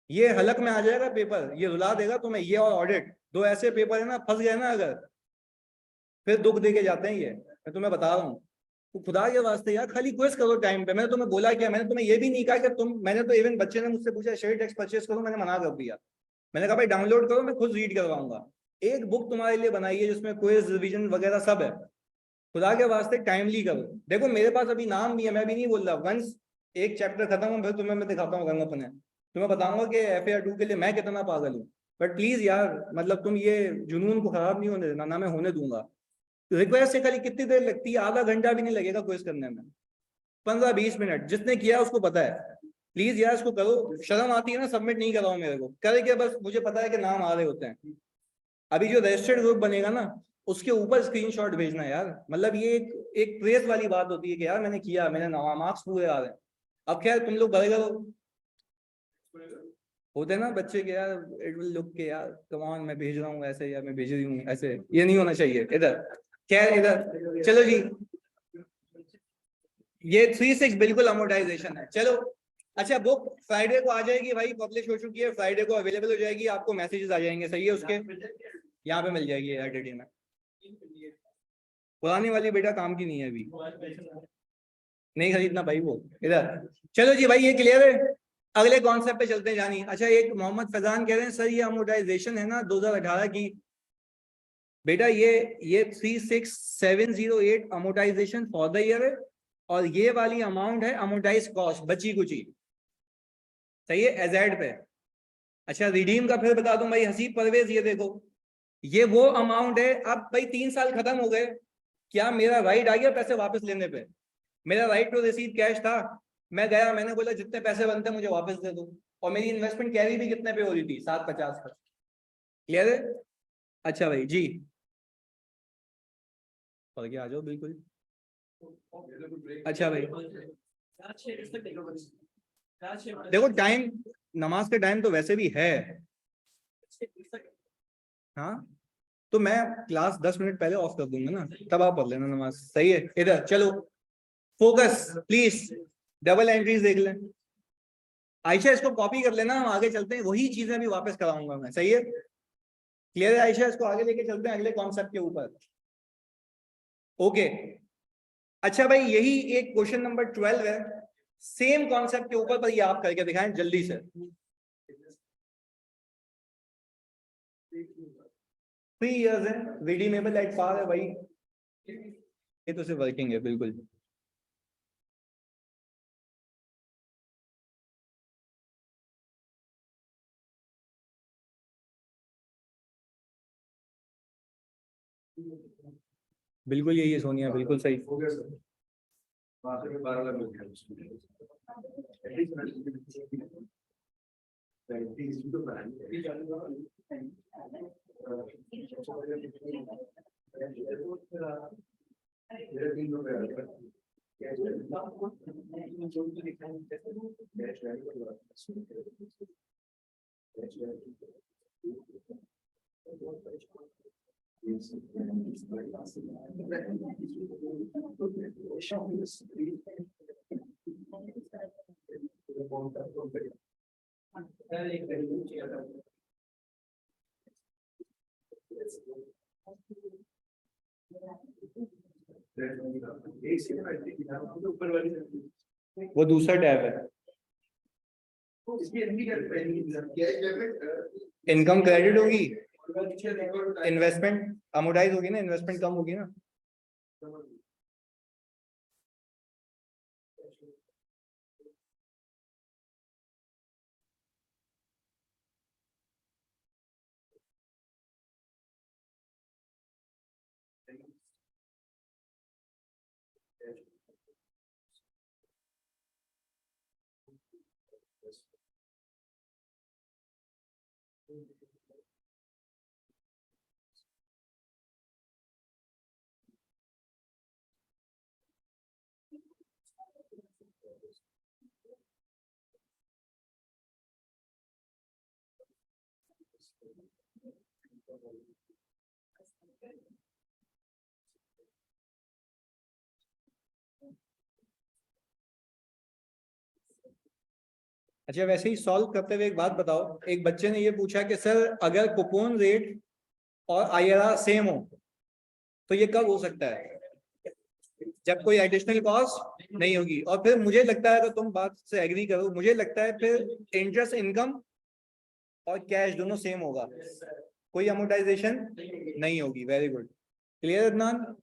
ये हलक में आ जाएगा पेपर, ये रुला देगा तुम्हें, ये और ऑडिट, दो ऐसे पेपर है ना, फंस गए ना अगर, फिर दुख दे के जाते हैं ये, मैं तुम्हें बता रहा हूँ। तो खुदा के वास्ते यार खाली क्विज करो टाइम पे। मैंने तुम्हें बोला क्या? मैंने तुम्हें ये भी नहीं कहा कि तुम, मैंने तो इवन बच्चे ने मुझसे पूछा शेयर टेक्स्ट परचेस करो, मैंने मना कर दिया। मैंने कहा भाई डाउनलोड करो, मैं खुद रीड करवाऊंगा। एक बुक तुम्हारे लिए बनाई है जिसमें क्विज रिवीजन वगैरह सब है, खुदा के वास्ते टाइमली करो। देखो मेरे पास अभी नाम भी है, मैं भी नहीं बोल रहा, वंस एक चैप्टर खत्म हो फिर तुम्हें मैं दिखाता हूँ रंग अपने, तुम्हें बताऊंगा कि FAR 2 के लिए मैं कितना पागल हूँ। बट प्लीज यार, मतलब तुम ये जुनून को खराब नहीं होने देना, ना मैं होने दूंगा। रिक्वेस्ट से खाली कितनी देर लगती है? आधा घंटा भी नहीं लगेगा क्विज करने में, 15-20 मिनट, जिसने किया उसको पता है। प्लीज यार इसको करो, शर्म आती है ना सबमिट नहीं कर रहा हूँ मेरे को, करे क्या, बस मुझे पता है कि नाम आ रहे होते हैं। अभी जो रजिस्टर्ड ग्रुप बनेगा ना, उसके ऊपर स्क्रीनशॉट भेजना यार, मतलब ये एक प्रेस वाली बात होती है कि यार मैंने किया, मैंने मार्क्स पूरे आ रहे हैं। अब खैर तुम लोग भरेगा, होते ना बच्चे के यार, इट विल लुक के यार कम ऑन मैं भेज रहा हूँ ऐसे, या मैं भेज रही हूँ ऐसे, ये नहीं होना चाहिए इधर। खैर इधर चलो जी, ये 3-6 बिल्कुल अमोर्टाइजेशन है। चलो अच्छा, बुक फ्राइडे को आ जाएगी भाई, पब्लिश हो चुकी है, फ्राइडे को अवेलेबल हो जाएगी, आपको मैसेजेस आ जाएंगे, सही है उसके, यहाँ पे मिल जाएगी RTT में। पुरानी वाली बेटा काम की नहीं है अभी, नहीं खरीदना भाई वो, इधर। चलो जी भाई ये क्लियर है, अगले कॉन्सेप्ट पे चलते हैं जानी। अच्छा एक मोहम्मद फैजान कह रहे हैं सर ये अमोर्टाइजेशन है ना 2018 की, बेटा ये 36708 अमोर्टाइजेशन फॉर द ईयर है, और ये वाली अमाउंट है अमोर्टाइज कॉस्ट बची कुची, सही है, एजेड पे। अच्छा रिडीम का फिर बता दूं भाई, हसीब परवेज ये देखो, ये वो अमाउंट है। अब भाई 3 साल खत्म हो गए, क्या मेरा राइट आ गया पैसे वापस लेने पे? मेरा राइट टू रिसीव कैश था, मैं गया, मैंने बोला जितने पैसे बनते हैं मुझे वापस दे दो, और मेरी इन्वेस्टमेंट कैरी भी कितने पे हो रही थी, 750 पर। क्लियर है? अच्छा भाई जी, पढ़ के आ जाओ बिल्कुल। अच्छा भाई देखो टाइम, नमाज के टाइम तो वैसे भी है। हाँ तो मैं क्लास 10 मिनट पहले ऑफ कर दूंगा ना, तब आप पढ़ लेना नमाज। सही है? इधर चलो, फोकस प्लीज, डबल एंट्रीज देख लें। आयशा इसको कॉपी कर लेना, हम आगे चलते हैं, वही चीजें भी वापस कराऊंगा मैं। सही है? क्लियर है आयशा? इसको आगे लेके चलते हैं अगले कॉन्सेप्ट के ऊपर। ओके अच्छा भाई, यही एक क्वेश्चन नंबर 12 है, सेम कॉन्सेप्ट के ऊपर, पर ये आप करके दिखाएं जल्दी से। 3 years है, redeemable at par है भाई, ये तो सिर्फ वर्किंग है बिल्कुल। बिल्कुल यही है सोनिया, बिल्कुल सही। हो गया सर, 12 लाख मिल वो दूसरा टैब है, इनकम क्रेडिट होगी, इन्वेस्टमेंट अमोर्टाइज होगी ना, इन्वेस्टमेंट कम होगी ना। अच्छा वैसे ही सॉल्व करते हुए एक बात बताओ, एक बच्चे ने ये पूछा कि सर अगर कूपन रेट और आईआरआर सेम हो तो ये कब हो सकता है? जब कोई एडिशनल कॉस्ट नहीं होगी। और फिर मुझे लगता है, अगर तुम बात से एग्री करो, मुझे लगता है फिर इंटरेस्ट इनकम और कैश दोनों सेम होगा, कोई अमोर्टाइजेशन नहीं होगी। Very good, clear Adnan?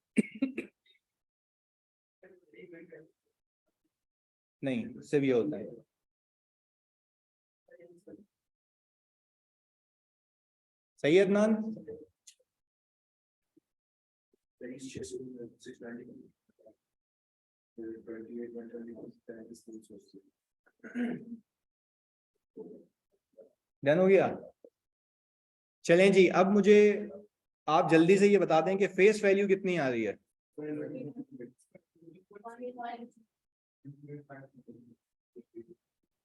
नहीं, सिर्फ ये होता है। सही है अदनान? डन हो गया? चलें जी, अब मुझे आप जल्दी से ये बता दें कि फेस वैल्यू कितनी आ रही है।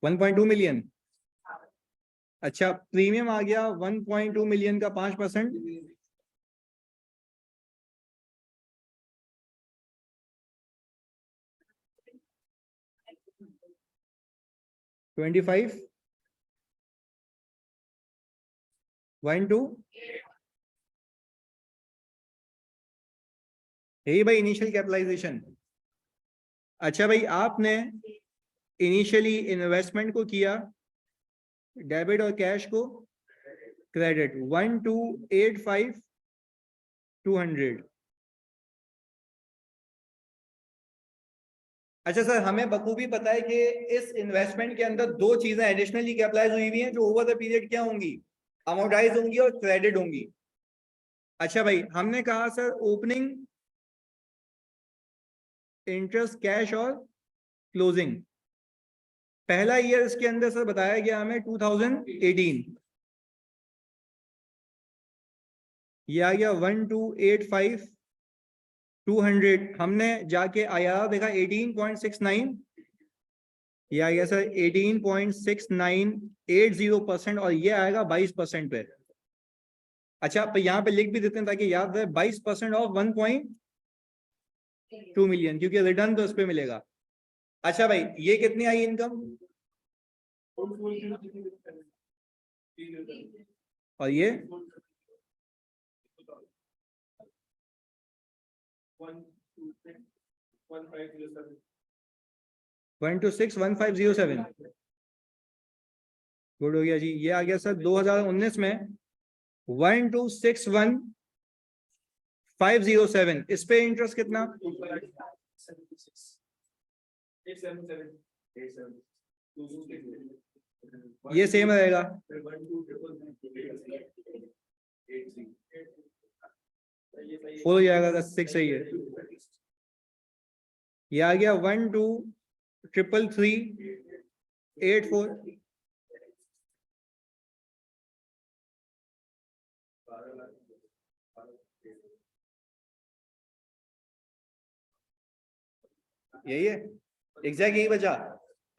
1.2 मिलियन। अच्छा, प्रीमियम आ गया 1.2 मिलियन का 5%, 25 1 2 यही भाई इनिशियल कैपिटलाइजेशन। अच्छा भाई, आपने इनिशियली इन्वेस्टमेंट को किया डेबिट और कैश को क्रेडिट, 1285 200। अच्छा सर, हमें बखूबी पता है कि इस इन्वेस्टमेंट के अंदर दो चीजें एडिशनली कैपिटलाइज हुई हुई हैं जो ओवर द पीरियड क्या होंगी? अमोर्टाइज होंगी और क्रेडिट होंगी। अच्छा भाई, हमने कहा सर ओपनिंग, इंटरेस्ट, कैश और क्लोजिंग। पहला ईयर इसके अंदर सर बताया गया हमें 2018, ये आ गया 1285 200। हमने जाके आईआरआर देखा 18.69, ये आ गया सर 18.6980%, और ये आएगा 22% पे। अच्छा तो यहाँ पे लिख भी देते हैं ताकि याद रहे, 22% ऑफ 1.2 मिलियन, क्योंकि रिटर्न तो उस पर मिलेगा। अच्छा भाई ये कितनी आई इनकम, और ये 1261507, गुड हो गया जी। ये आ गया सर 2019 में 1261507, इस पे इंटरेस्ट कितना, ये सेम रहेगा, हो जाएगा 6 सही है। ये आ गया 123338 यही है, एग्जैक्ट यही बचा।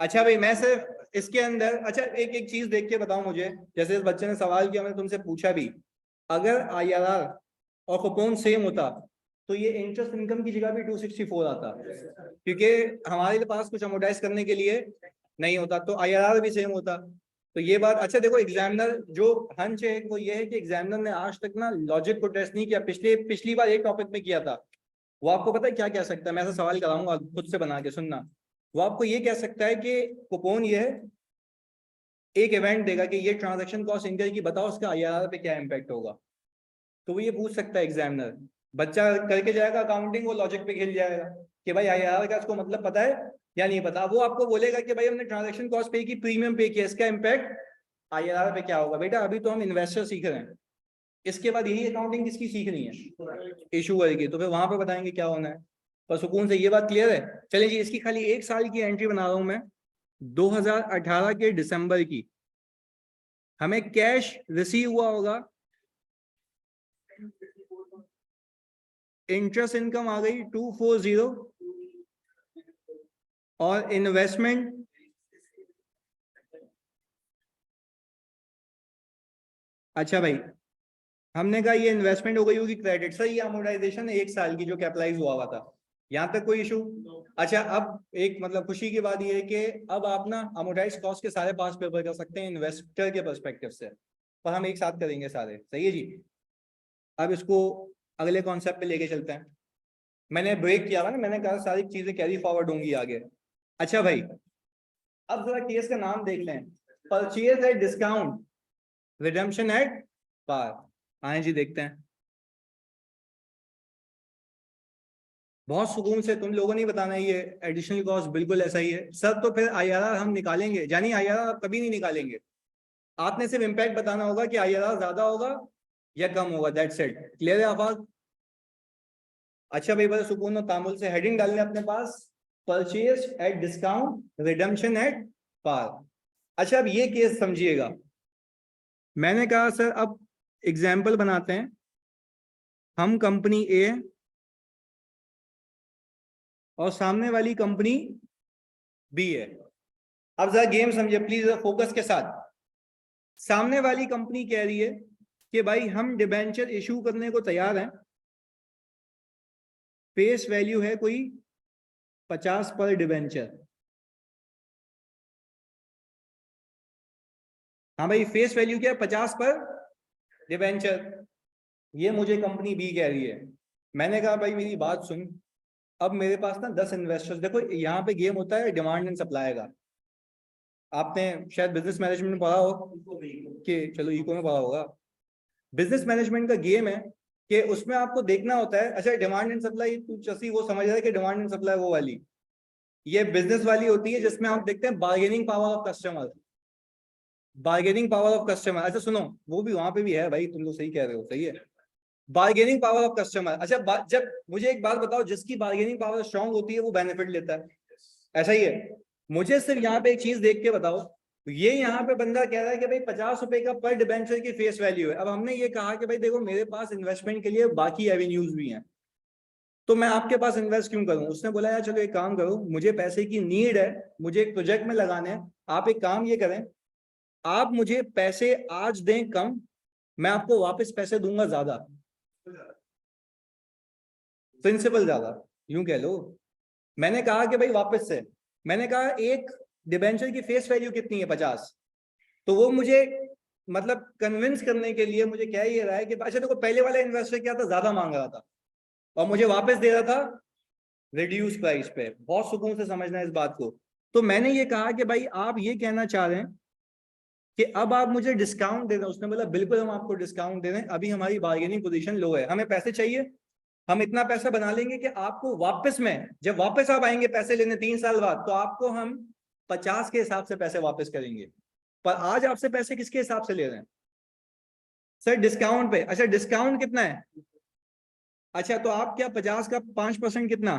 अच्छा भाई मैं सिर्फ इसके अंदर, अच्छा एक एक चीज देख के बताऊं मुझे, जैसे इस बच्चे ने सवाल किया, मैंने तुमसे पूछा भी, अगर IRR और कूपन सेम होता तो ये इंटरेस्ट इनकम की जगह भी 264 आता, क्योंकि हमारे पास कुछ अमोर्टाइज करने के लिए नहीं होता, तो IRR भी सेम होता। तो ये बात, अच्छा देखो एग्जामिनर जो हंच है वो ये है कि एग्जामिनर ने आज तक ना लॉजिक को टेस्ट नहीं किया, पिछली बार एक टॉपिक में किया था। वो आपको पता है क्या कह सकता है, मैं ऐसा सवाल कराऊंगा खुद से बना के, सुनना। वो आपको ये कह सकता है कि कूपन ये है, एक इवेंट देगा कि ये ट्रांजैक्शन कॉस्ट इनकर की, बताओ उसका IRR पे क्या इम्पैक्ट होगा। तो वो ये पूछ सकता है एग्जामिनर, बच्चा करके जाएगा अकाउंटिंग, वो लॉजिक पे खेल जाएगा कि भाई IRR का इसको मतलब पता है या नहीं पता। वो आपको बोलेगा कि भाई हमने ट्रांजैक्शन कॉस्ट पे की, प्रीमियम पे किया, इसका इम्पैक्ट IRR पे क्या होगा। बेटा अभी तो हम इन्वेस्टर सीख रहे हैं, इसके बाद यही अकाउंटिंग किसकी सीखनी है, इशूअर की, तो फिर वहां पे बताएंगे क्या होना है। पर सुकून से, ये बात क्लियर है। चलिए जी, इसकी खाली 1 साल की एंट्री बना रहा हूं मैं, 2018 के दिसंबर की। हमें कैश रिसीव हुआ होगा, इंटरेस्ट इनकम आ गई 240, और इन्वेस्टमेंट अच्छा भाई हमने कहा ये इन्वेस्टमेंट हो गई होगी क्रेडिट, सर ये अमोर्टाइजेशन 1 साल की जो कैपिटलाइज हुआ हुआ था, यहाँ तक कोई इशू। अच्छा अब एक मतलब खुशी की बात ये है कि अब आप ना अमोर्टाइज कॉस्ट के सारे पास पेपर कर सकते हैं इन्वेस्टर के पर्सपेक्टिव से, पर हम एक साथ करेंगे सारे, सही है जी। अब इसको अगले कॉन्सेप्ट पे लेके चलते हैं। मैंने ब्रेक किया हुआ ना, मैंने कहा सारी चीजें कैरी फॉरवर्ड होंगी आगे। अच्छा भाई अब जरा केस का नाम देख लें, purchase at discount, redemption at par. आए जी देखते हैं। बहुत सुकून से, तुम लोगों ने बताना है ये एडिशनल कॉस्ट बिल्कुल ऐसा ही है सर, तो फिर IRR हम निकालेंगे, यानी IRR आप कभी नहीं निकालेंगे, आपने सिर्फ इम्पैक्ट बताना होगा कि IRR ज्यादा होगा या कम होगा, दैट्स इट। क्लियर है आफाक? अच्छा भाई बड़े सुकून और तामुल से हेडिंग डालने अपने पास, purchase at discount, redemption at par. अच्छा अब ये केस समझिएगा, मैंने कहा सर अब एग्जाम्पल बनाते हैं, हम कंपनी ए और सामने वाली कंपनी बी है। अब जरा गेम समझिए प्लीज फोकस के साथ। सामने वाली कंपनी कह रही है कि भाई हम डिबेंचर इशू करने को तैयार हैं, फेस वैल्यू है कोई 50 पर डिबेंचर। हाँ भाई फेस वैल्यू क्या है, 50 पर डिबेंचर। ये मुझे कंपनी बी कह रही है। मैंने कहा भाई मेरी बात सुन, अब मेरे पास ना 10 इन्वेस्टर्स, देखो यहाँ पे गेम होता है डिमांड एंड सप्लाई का, आपने शायद बिजनेस मैनेजमेंट में पढ़ा हो कि, चलो इको में पढ़ा होगा। बिजनेस मैनेजमेंट का गेम है कि उसमें आपको देखना होता है, अच्छा डिमांड एंड सप्लाई तू चसी वो समझ रहा है कि डिमांड एंड सप्लाई वो वाली, ये बिजनेस वाली होती है जिसमें हम देखते हैं bargaining power of customer, bargaining power of customer. अच्छा सुनो वो भी वहां पे भी है भाई, तुम लोग सही कह रहे हो, सही है, बार्गेनिंग पावर ऑफ कस्टमर। अच्छा जब मुझे एक बात बताओ, जिसकी बार्गेनिंग पावर स्ट्रांग होती है वो बेनिफिट लेता है, ऐसा ही है। मुझे सिर्फ यहाँ पे एक चीज देख के बताओ, ये यहाँ पे बंदा कह रहा है कि भाई 50 रुपए का पर डिबेंचर की फेस वैल्यू है। अब हमने ये कहा कि भाई देखो मेरे पास इन्वेस्टमेंट के लिए बाकी एवेन्यूज भी हैं, तो मैं आपके पास इन्वेस्ट क्यों करूं। उसने बोला यार चलो एक काम करो, मुझे पैसे की नीड है, मुझे एक प्रोजेक्ट में लगाने हैं, आप एक काम ये करें, आप मुझे पैसे आज दें कम, मैं आपको वापस पैसे दूंगा ज्यादा, प्रिंसिपल ज्यादा, यूं कह लो। मैंने कहा कि भाई वापस से, मैंने कहा एक डिबेंचर की फेस वैल्यू कितनी है 50, तो वो मुझे मतलब कन्विंस करने के लिए मुझे कह ये रहा है कि अच्छा देखो पहले वाला इन्वेस्टर क्या था, ज्यादा मांग रहा था और मुझे वापस दे रहा था रिड्यूस प्राइस पे। बहुत सुकून से समझना है इस बात को। तो मैंने ये कहा कि भाई आप ये कहना चाह रहे हैं कि अब आप मुझे डिस्काउंट दे रहे हैं। उसने बोला बिल्कुल हम आपको डिस्काउंट दे रहे हैं, अभी हमारी बार्गेनिंग पोजीशन लो है, हमें पैसे चाहिए, हम इतना पैसा बना लेंगे कि आपको वापस में, जब वापस आप आएंगे पैसे लेने 3 साल बाद, तो आपको हम 50 के हिसाब से पैसे वापस करेंगे। पर आज आपसे पैसे किसके हिसाब से ले रहे हैं? सर डिस्काउंट पे। अच्छा डिस्काउंट कितना है? अच्छा तो आप क्या 50 का 5% कितना?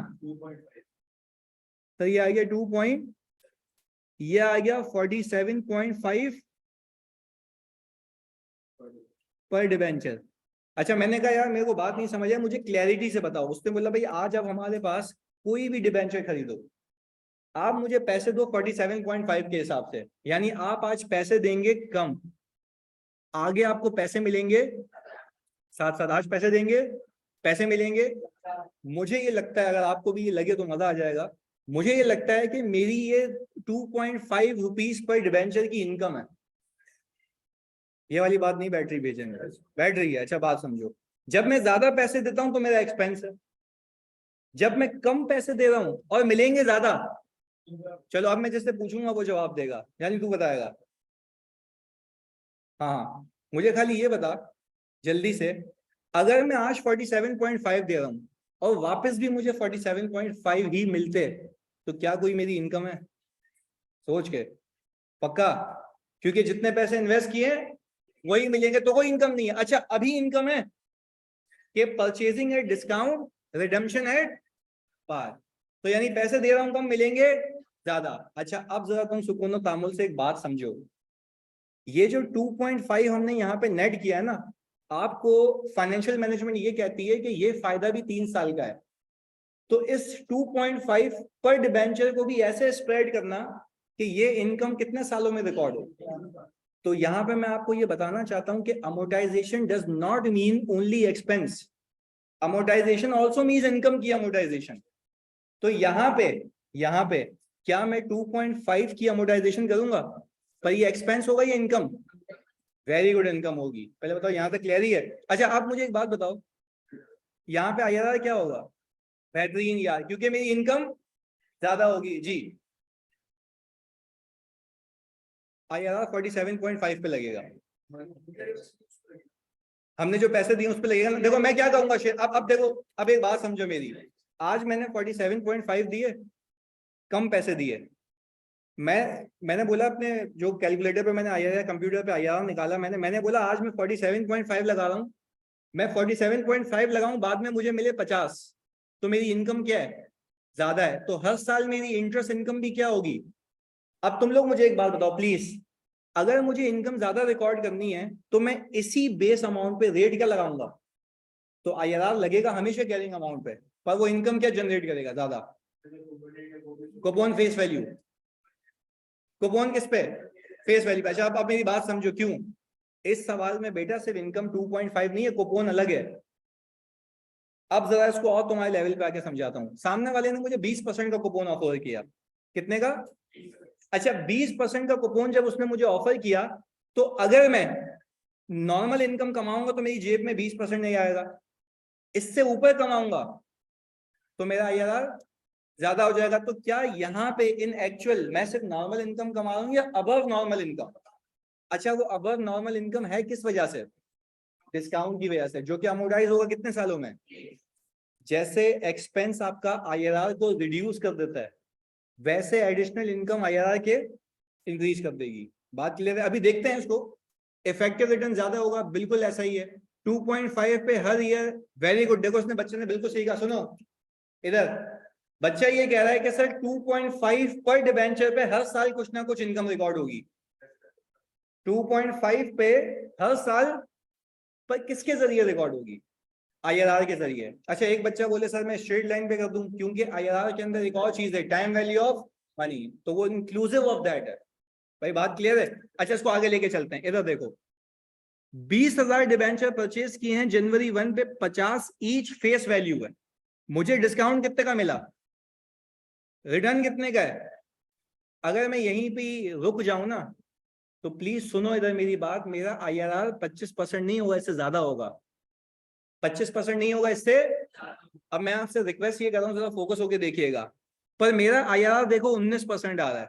तो ये आ गया 2 पॉइंट, ये आ गया 47.5 पर डिबेंचर। अच्छा मैंने कहा यार मेरे को बात नहीं समझ है, मुझे क्लैरिटी से बताओ। उसने बोला भाई आज आप हमारे पास कोई भी डिबेंचर खरीदो, आप मुझे पैसे दो 47.5 के हिसाब से, यानी आप आज पैसे देंगे कम, आगे आपको पैसे मिलेंगे साथ साथ। आज पैसे देंगे, पैसे मिलेंगे। मुझे ये लगता है, अगर आपको भी ये लगे तो मजा आ जाएगा, मुझे ये लगता है कि मेरी ये 2.5 रुपीज पर डिबेंचर की इनकम है। ये वाली बात नहीं बैठ रही भेजेंगे, बैठ रही है। अच्छा बात समझो, जब मैं ज्यादा पैसे देता हूं तो मेरा एक्सपेंस है, जब मैं कम पैसे दे रहा हूं और मिलेंगे ज्यादा। चलो अब मैं जिससे पूछूंगा वो जवाब देगा, यानी तू बताएगा। हाँ मुझे खाली ये बता जल्दी से, अगर मैं आज 47.5 दे रहा हूं और वापस भी मुझे 47.5 ही मिलते, तो क्या कोई मेरी इनकम है? सोच के पक्का, क्योंकि जितने पैसे इन्वेस्ट किए वही मिलेंगे, तो कोई इनकम नहीं है। अच्छा अभी इनकम है कि purchasing at discount, redemption at par, तो यानी पैसे दे रहा हूं कम, मिलेंगे ज्यादा। अच्छा अब जरा तुम सुकून तामुल से एक बात समझो, ये जो 2.5 हमने यहाँ पे नेट किया है ना, आपको फाइनेंशियल मैनेजमेंट ये कहती है कि ये फायदा भी 3 साल का है। तो इस 2.5 पर डिबेंचर को भी ऐसे स्प्रेड करना कि ये इनकम कितने सालों में रिकॉर्ड हो। तो यहाँ पे मैं आपको ये बताना चाहता हूं कि amortisation does not mean only expense, amortisation also means income की अमोर्टाइजेशन। तो यहाँ पे क्या मैं 2.5 की अमोर्टाइजेशन करूंगा, पर ये एक्सपेंस होगा या इनकम? वेरी गुड, इनकम होगी। पहले बताओ यहाँ तक क्लियर ही है? अच्छा आप मुझे एक बात बताओ, यहाँ पे IRR क्या होगा? बेहतरीन यार, क्योंकि मेरी इनकम ज्यादा होगी जी। IRR 47.5 पे लगेगा, हमने जो पैसे दिए उस पे लगेगा ना। देखो मैं क्या कहूंगा शेर, अब देखो, अब एक बात समझो मेरी, आज मैंने 47.5 दिए, कम पैसे दिए, मैंने बोला अपने जो कैलकुलेटर पे मैंने IRR, कंप्यूटर पे IRR निकाला, मैंने बोला आज मैं 47.5 लगा रहा हूँ, मैं 47.5 लगाऊं, बाद में मुझे मिले 50, तो मेरी इनकम क्या है? ज्यादा है। तो हर साल मेरी इंटरेस्ट इनकम भी क्या होगी? अब तुम लोग मुझे एक बात बताओ प्लीज, अगर मुझे इनकम ज्यादा रिकॉर्ड करनी है तो मैं इसी बेस अमाउंट पे रेट क्या लगाऊंगा? तो IRR लगेगा हमेशा कैरिंग अमाउंट पे, पर वो इनकम क्या जनरेट करेगा? ज्यादा कूपन फेस वैल्यू, कूपन किस पे? फेस वैल्यू पे। अच्छा अब मेरी बात समझो क्यों इस सवाल में बेटा सिर्फ इनकम 2.5 नहीं है, कूपन अलग है। अब जरा इसको और तुम्हारे लेवल पे आके समझाता हूँ। सामने वाले ने मुझे 20% का कूपन ऑफर किया, कितने का? अच्छा 20% का कूपन जब उसने मुझे ऑफर किया, तो अगर मैं नॉर्मल इनकम कमाऊंगा तो मेरी जेब में 20% नहीं आएगा, इससे ऊपर कमाऊंगा तो मेरा IRR ज्यादा हो जाएगा। तो क्या यहाँ पे इन एक्चुअल मैं सिर्फ नॉर्मल इनकम कमा रहा हूँ या अबव नॉर्मल इनकम? अच्छा वो अबव नॉर्मल इनकम है किस वजह से? डिस्काउंट की वजह से, जो कि अमोर्टाइज होगा कितने सालों में? जैसे एक्सपेंस आपका IRR को रिड्यूस कर देता है, वैसे एडिशनल इनकम IRR के इंक्रीज कर देगी। बात क्लियर है? अभी देखते हैं इसको, इफेक्टिव रिटर्न ज्यादा होगा, बिल्कुल ऐसा ही है। 2.5 पे हर ईयर, वेरी गुड। देखो उसने बच्चे ने बिल्कुल सही कहा, सुनो इधर, बच्चा ये कह रहा है कि सर 2.5 पर डिबेंचर पे हर साल कुछ ना कुछ इनकम रिकॉर्ड होगी। 2.5 पे हर साल पर किसके जरिए रिकॉर्ड होगी? IRR के जरिए। अच्छा एक बच्चा बोले सर मैं स्ट्रेट लाइन पे कर दूं, क्योंकि IRR के अंदर एक और चीज है, टाइम वैल्यू ऑफ मनी, तो वो इंक्लूसिव ऑफ दैट है। भाई बात क्लियर है? अच्छा इसको आगे लेके चलते हैं, इधर देखो, 20,000 डिबेंचर परचेज किए हैं जनवरी 1 पे, 50 ईच फेस वैल्यू है। मुझे डिस्काउंट कितने का मिला, रिटर्न कितने का है? अगर मैं यहीं पे रुक जाऊं ना, तो प्लीज सुनो इधर मेरी बात, मेरा IRR 25% नहीं होगा, इससे ज्यादा होगा। 25% नहीं होगा इससे। अब मैं आपसे रिक्वेस्ट ये कर रहा हूँ, जरा फोकस होके देखिएगा, पर मेरा IRR देखो 19% आ रहा है।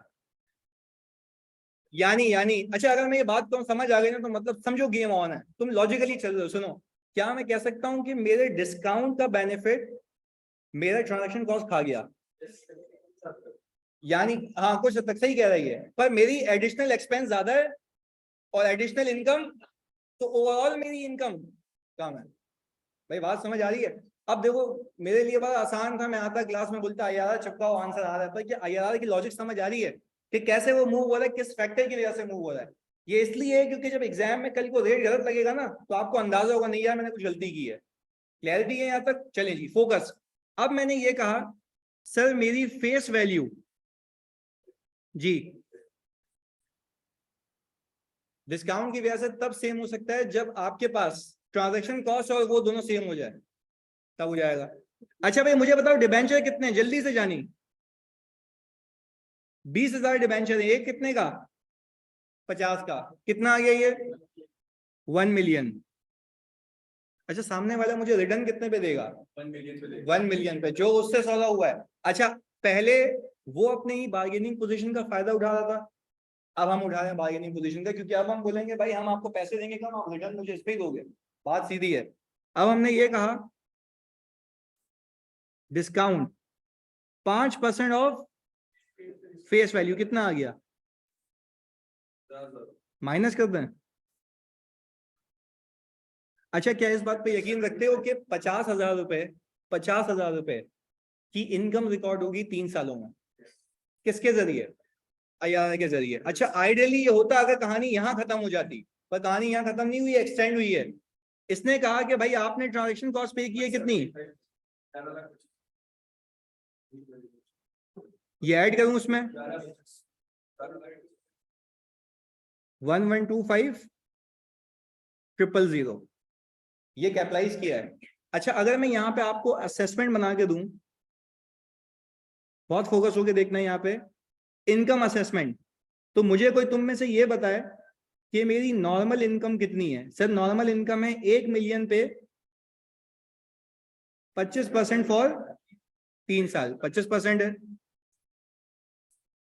यानी अच्छा, अगर मैं ये बात कहूँ समझ आ गई ना, तो मतलब समझो गेम ऑन है, तुम लॉजिकली चल रहे हो। सुनो, क्या मैं कह सकता हूँ कि मेरे डिस्काउंट का बेनिफिट मेरा ट्रांजैक्शन कॉस्ट खा गया? यानी हाँ, कुछ हद तक सही कह रही है, पर मेरी एडिशनल एक्सपेंस ज्यादा है और एडिशनल इनकम, तो ओवरऑल मेरी इनकम कम है। भाई बात समझ आ रही है? अब देखो, मेरे लिए बड़ा आसान था, मैं आता क्लास में बोलता IRR चपका आंसर आ रहा था, कि IRR की लॉजिक समझ आ रही है कि कैसे वो मूव हो रहा है, किस फैक्टर की वजह से मूव हो रहा है। ये इसलिए है क्योंकि जब एग्जाम में कल को रेट गलत लगेगा ना, तो आपको अंदाजा होगा नहीं यार मैंने कुछ गलती की है। क्लैरिटी है यहाँ तक? चले जी, फोकस। अब मैंने ये कहा सर मेरी फेस वैल्यू जी डिस्काउंट की वजह से तब सेम हो सकता है जब आपके पास ट्रांजैक्शन कॉस्ट और वो दोनों सेम हो जाए, तब हो जाएगा। अच्छा भाई मुझे बताओ डिबेंचर कितने, जल्दी से जानी। 20,000 डिबेंचर है, एक कितने का? 50 का। कितना आ गया ये? 1 मिलियन। अच्छा, सामने वाला मुझे रिटर्न कितने पे देगा? 1 मिलियन पे, जो उससे सौदा हुआ है। अच्छा, पहले वो अपने ही बार्गेनिंग पोजीशन का फायदा उठा रहा था, अब हम उठा रहे हैं बार्गेनिंग पोजीशन का, क्योंकि अब हम बोलेंगे भाई हम आपको पैसे देंगे कम, आप रिटर्न मुझे इस पे ही दोगे। बात सीधी है। अब हमने ये कहा डिस्काउंट 5% ऑफ फेस वैल्यू, कितना आ गया? माइनस कर दें? अच्छा, क्या इस बात पे यकीन रखते हो कि 50,000 रुपए, 50,000 रुपए की इनकम रिकॉर्ड होगी 3 सालों में? किसके जरिए? IRR के जरिए। अच्छा, आइडियली ये होता अगर कहानी यहां खत्म हो जाती, पर कहानी यहां खत्म नहीं हुई, एक्सटेंड हुई है। इसने कहा कि भाई आपने ट्रांजेक्शन कॉस्ट पे की है कितनी, ये ऐड करूं उसमें 1125,000, ये कैपिटलाइज किया है। अच्छा, अगर मैं यहाँ पे आपको असेसमेंट बना के दूं, बहुत फोकस होके देखना है यहाँ पे, इनकम असेसमेंट, तो मुझे कोई तुम में से ये बताए कि मेरी नॉर्मल इनकम कितनी है। सर नॉर्मल इनकम है 1 मिलियन पे 25% फॉर 3 साल, 25% है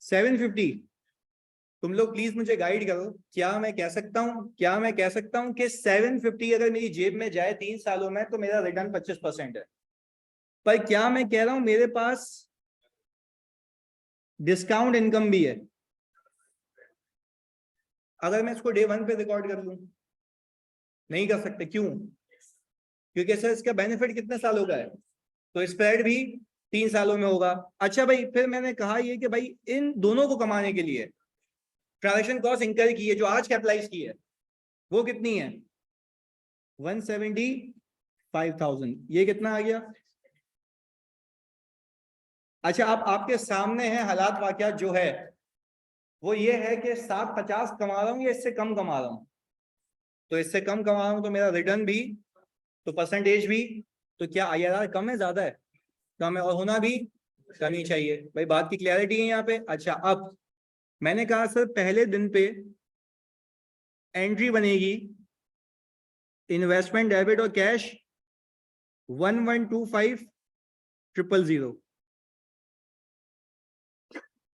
750। तुम लोग प्लीज मुझे गाइड करो, क्या मैं कह सकता हूं, क्या मैं कह सकता हूं कि 750 अगर मेरी जेब में जाए 3 सालों में, तो मेरा रिटर्न 25% है। पर क्या मैं कह रहा हूं मेरे पास डिस्काउंट इनकम भी है? अगर मैं इसको डे 1 पे रिकॉर्ड कर लूं, नहीं कर सकते, क्यों? क्योंकि सर इसका बेनिफिट कितने सालों का है, तो स्प्रेड भी 3 सालों में होगा। अच्छा भाई, फिर मैंने कहा ये कि भाई इन दोनों को कमाने के लिए ट्रांजैक्शन कॉस्ट इंकर की है, जो आज कैपिटलाइज की है, वो कितनी है? 175,000। ये कितना आ गया? अच्छा, अब आपके सामने है हालात वाकयात जो है, वो ये है कि 750 कमा रहा हूं या इससे कम कमा रहा हूं? तो इससे कम कमा रहा हूं, तो मेरा रिटर्न भी, तो परसेंटेज भी, तो क्या IRR कम है ज्यादा है? कम है, और होना भी करनी चाहिए। भाई बात की क्लैरिटी है यहाँ पे? अच्छा, अब मैंने कहा सर पहले दिन पे एंट्री बनेगी इन्वेस्टमेंट डेबिट और कैश 1125,000।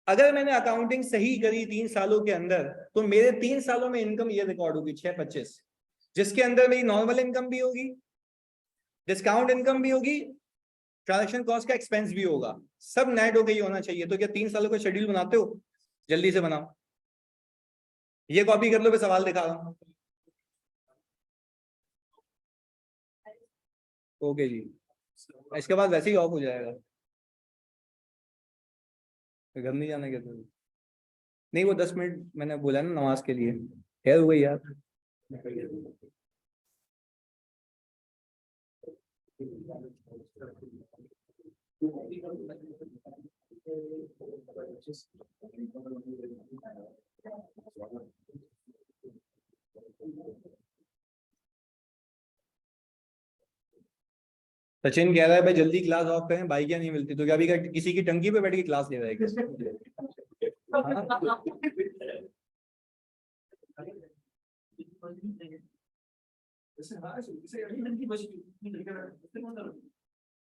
अगर मैंने अकाउंटिंग सही करी 3 सालों के अंदर, तो मेरे 3 सालों में इनकम ये रिकॉर्ड होगी 625, जिसके अंदर मेरी नॉर्मल इनकम भी होगी, डिस्काउंट इनकम भी होगी, ट्रांजैक्शन कॉस्ट का एक्सपेंस भी होगा, सब नेट हो गई होना चाहिए। तो क्या 3 सालों का शेड्यूल बनाते हो? जल्दी से बनाओ, ये कॉपी कर लो, मैं सवाल दिखा रहा हूँ। ओके जी, इसके बाद वैसे ही ऑफ हो जाएगा, घर नहीं जाना क्या? तो नहीं, वो 10 मिनट मैंने बोला ना नमाज के लिए, खैर हो गई यार। सचिन कह रहा है भाई जल्दी क्लास ऑफ करें, बाइक नहीं मिलती, तो क्या अभी किसी की टंकी पे बैठ के क्लास ले रहा है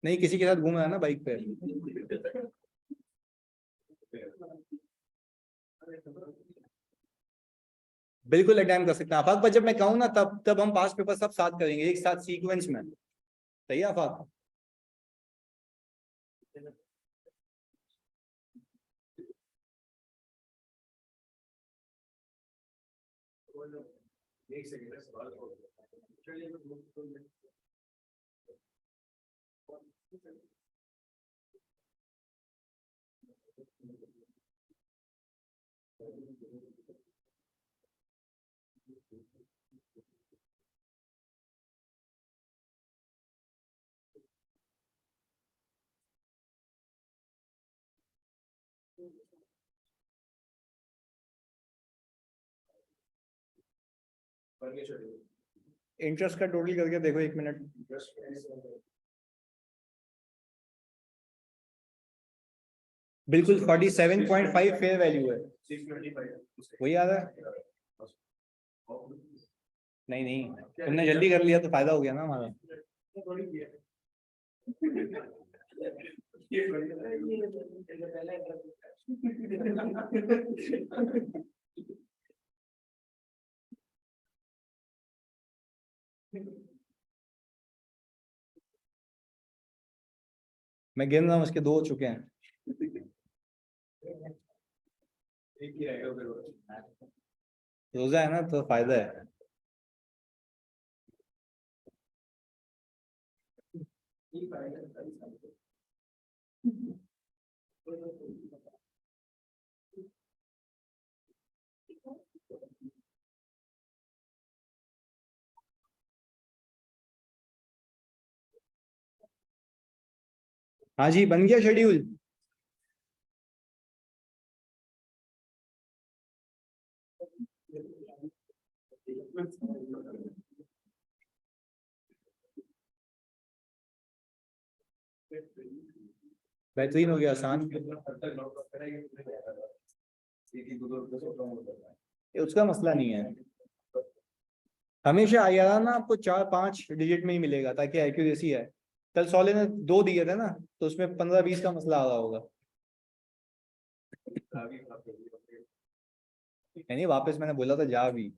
नहीं, किसी के साथ घूम रहा है ना बाइक पे। बिल्कुल अटेम्प्ट कर सकते हैं आफाक, पर जब मैं कहूँ ना तब हम पास पेपर सब साथ करेंगे, एक साथ सीक्वेंस में। सही है आफाक? एक सेकंड सवाल। इंटरेस्ट का टोटल करके देखो, 1 मिनट। बिल्कुल 47.5 फेयर वैल्यू है, वही आ रहा है। नहीं नहीं, तुमने जल्दी कर लिया तो फायदा हो गया ना हमारा। मैं गिन रहा हूँ, उसके 2 हो चुके हैं। रोजा है ना तो फायदा है। हाँ जी, बन गया शेड्यूल। बेहतरीन हो गया, आसान। ये उसका मसला नहीं है, हमेशा आया ना आपको 4-5 डिजिट में ही मिलेगा ताकि एक्यूरेसी है। कल सॉले ने 2 दिए थे ना, तो उसमें 15-20 का मसला आ रहा होगा। नहीं, वापस मैंने बोला था जा भी।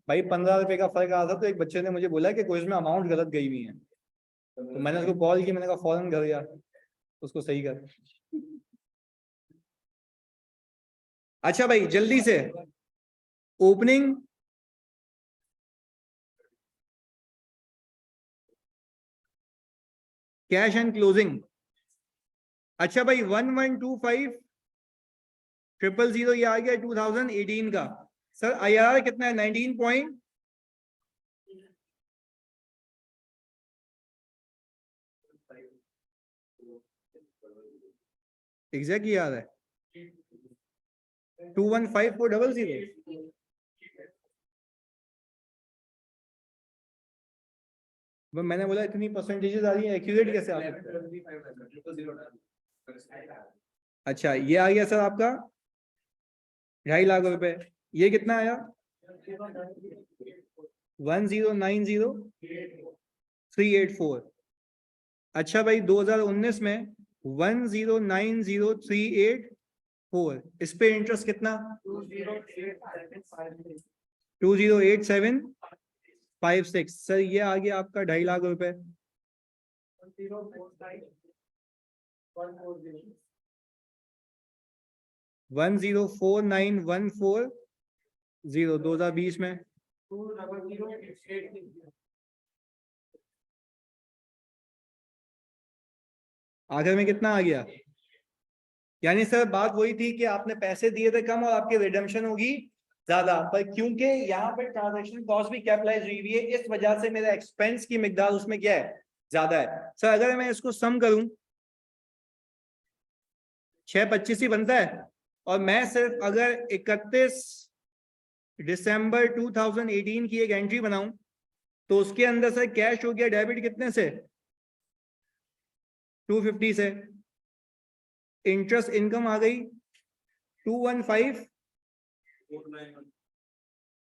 भाई 15 रुपए का फर्क आ था, तो एक बच्चे ने मुझे बोला कि क्विज में अमाउंट गलत गई हुई है, तो मैंने उसको कॉल की, मैंने कहा फौरन कर दिया उसको सही कर। अच्छा भाई जल्दी से ओपनिंग, कैश एंड क्लोजिंग। अच्छा भाई 1125,000 ये आ गया 2018 का। सर IRR कितना है? 19 पॉइंट एग्जैक्ट याद है 215400। मैंने बोला इतनी परसेंटेजेस आ रही है, एक्यूरेट कैसे आ सकता है? अच्छा ये आ गया सर आपका 2.5 लाख रुपए। ये कितना आया? 1090,384। अच्छा भाई 2019 में 1090,384, इस पे इंटरेस्ट कितना? 208756। सर ये आ गया आपका 2.5 लाख रुपए। 1049,140 2020 में। आखिर में कितना आ गया? यानी सर बात वही थी कि आपने पैसे दिए थे कम और आपकी रिडेम्पशन होगी ज्यादा, पर क्योंकि यहाँ पे ट्रांजैक्शन कॉस्ट भी कैपिटलाइज हुई हुई है, इस वजह से मेरा एक्सपेंस की मिकदार उसमें क्या है? ज्यादा है। सर अगर मैं इसको सम करूं 625 ही बनता है, और मैं सिर्फ अगर 31 दिसंबर 2018 की एक एंट्री बनाऊं तो उसके अंदर से कैश हो गया डेबिट कितने से 250 से, इंटरेस्ट इनकम आ गई 215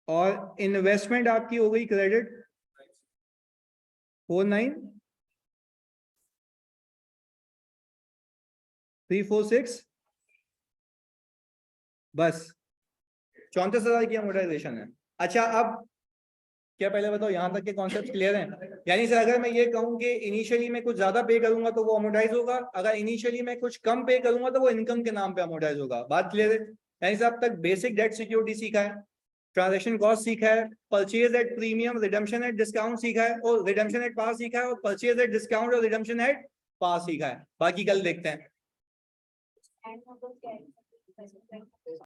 और इन्वेस्टमेंट आपकी हो गई क्रेडिट 49346 बस 34,000 की अमोर्टाइजेशन है। अच्छा अब क्या पहले बताओ यहाँ तक के कॉन्सेप्ट क्लियर हैं? यानी से अगर मैं ये कहूँ कि इनिशियली मैं कुछ ज्यादा पे करूंगा तो वो अमोर्टाइज होगा, अगर इनिशियली मैं कुछ कम पे करूंगा तो वो इनकम के नाम पे अमोर्टाइज होगा। बात क्लियर है? यानी से अब तक बेसिक डेट सिक्योरिटी सीखा है, ट्रांजैक्शन कॉस्ट सीखा है, purchase at premium, redemption at discount सीखा है और रिडम्पशन एट पास सीखा है और परचेज एट डिस्काउंट और रिडम्पशन एट पास सीखा है। बाकी कल देखते हैं।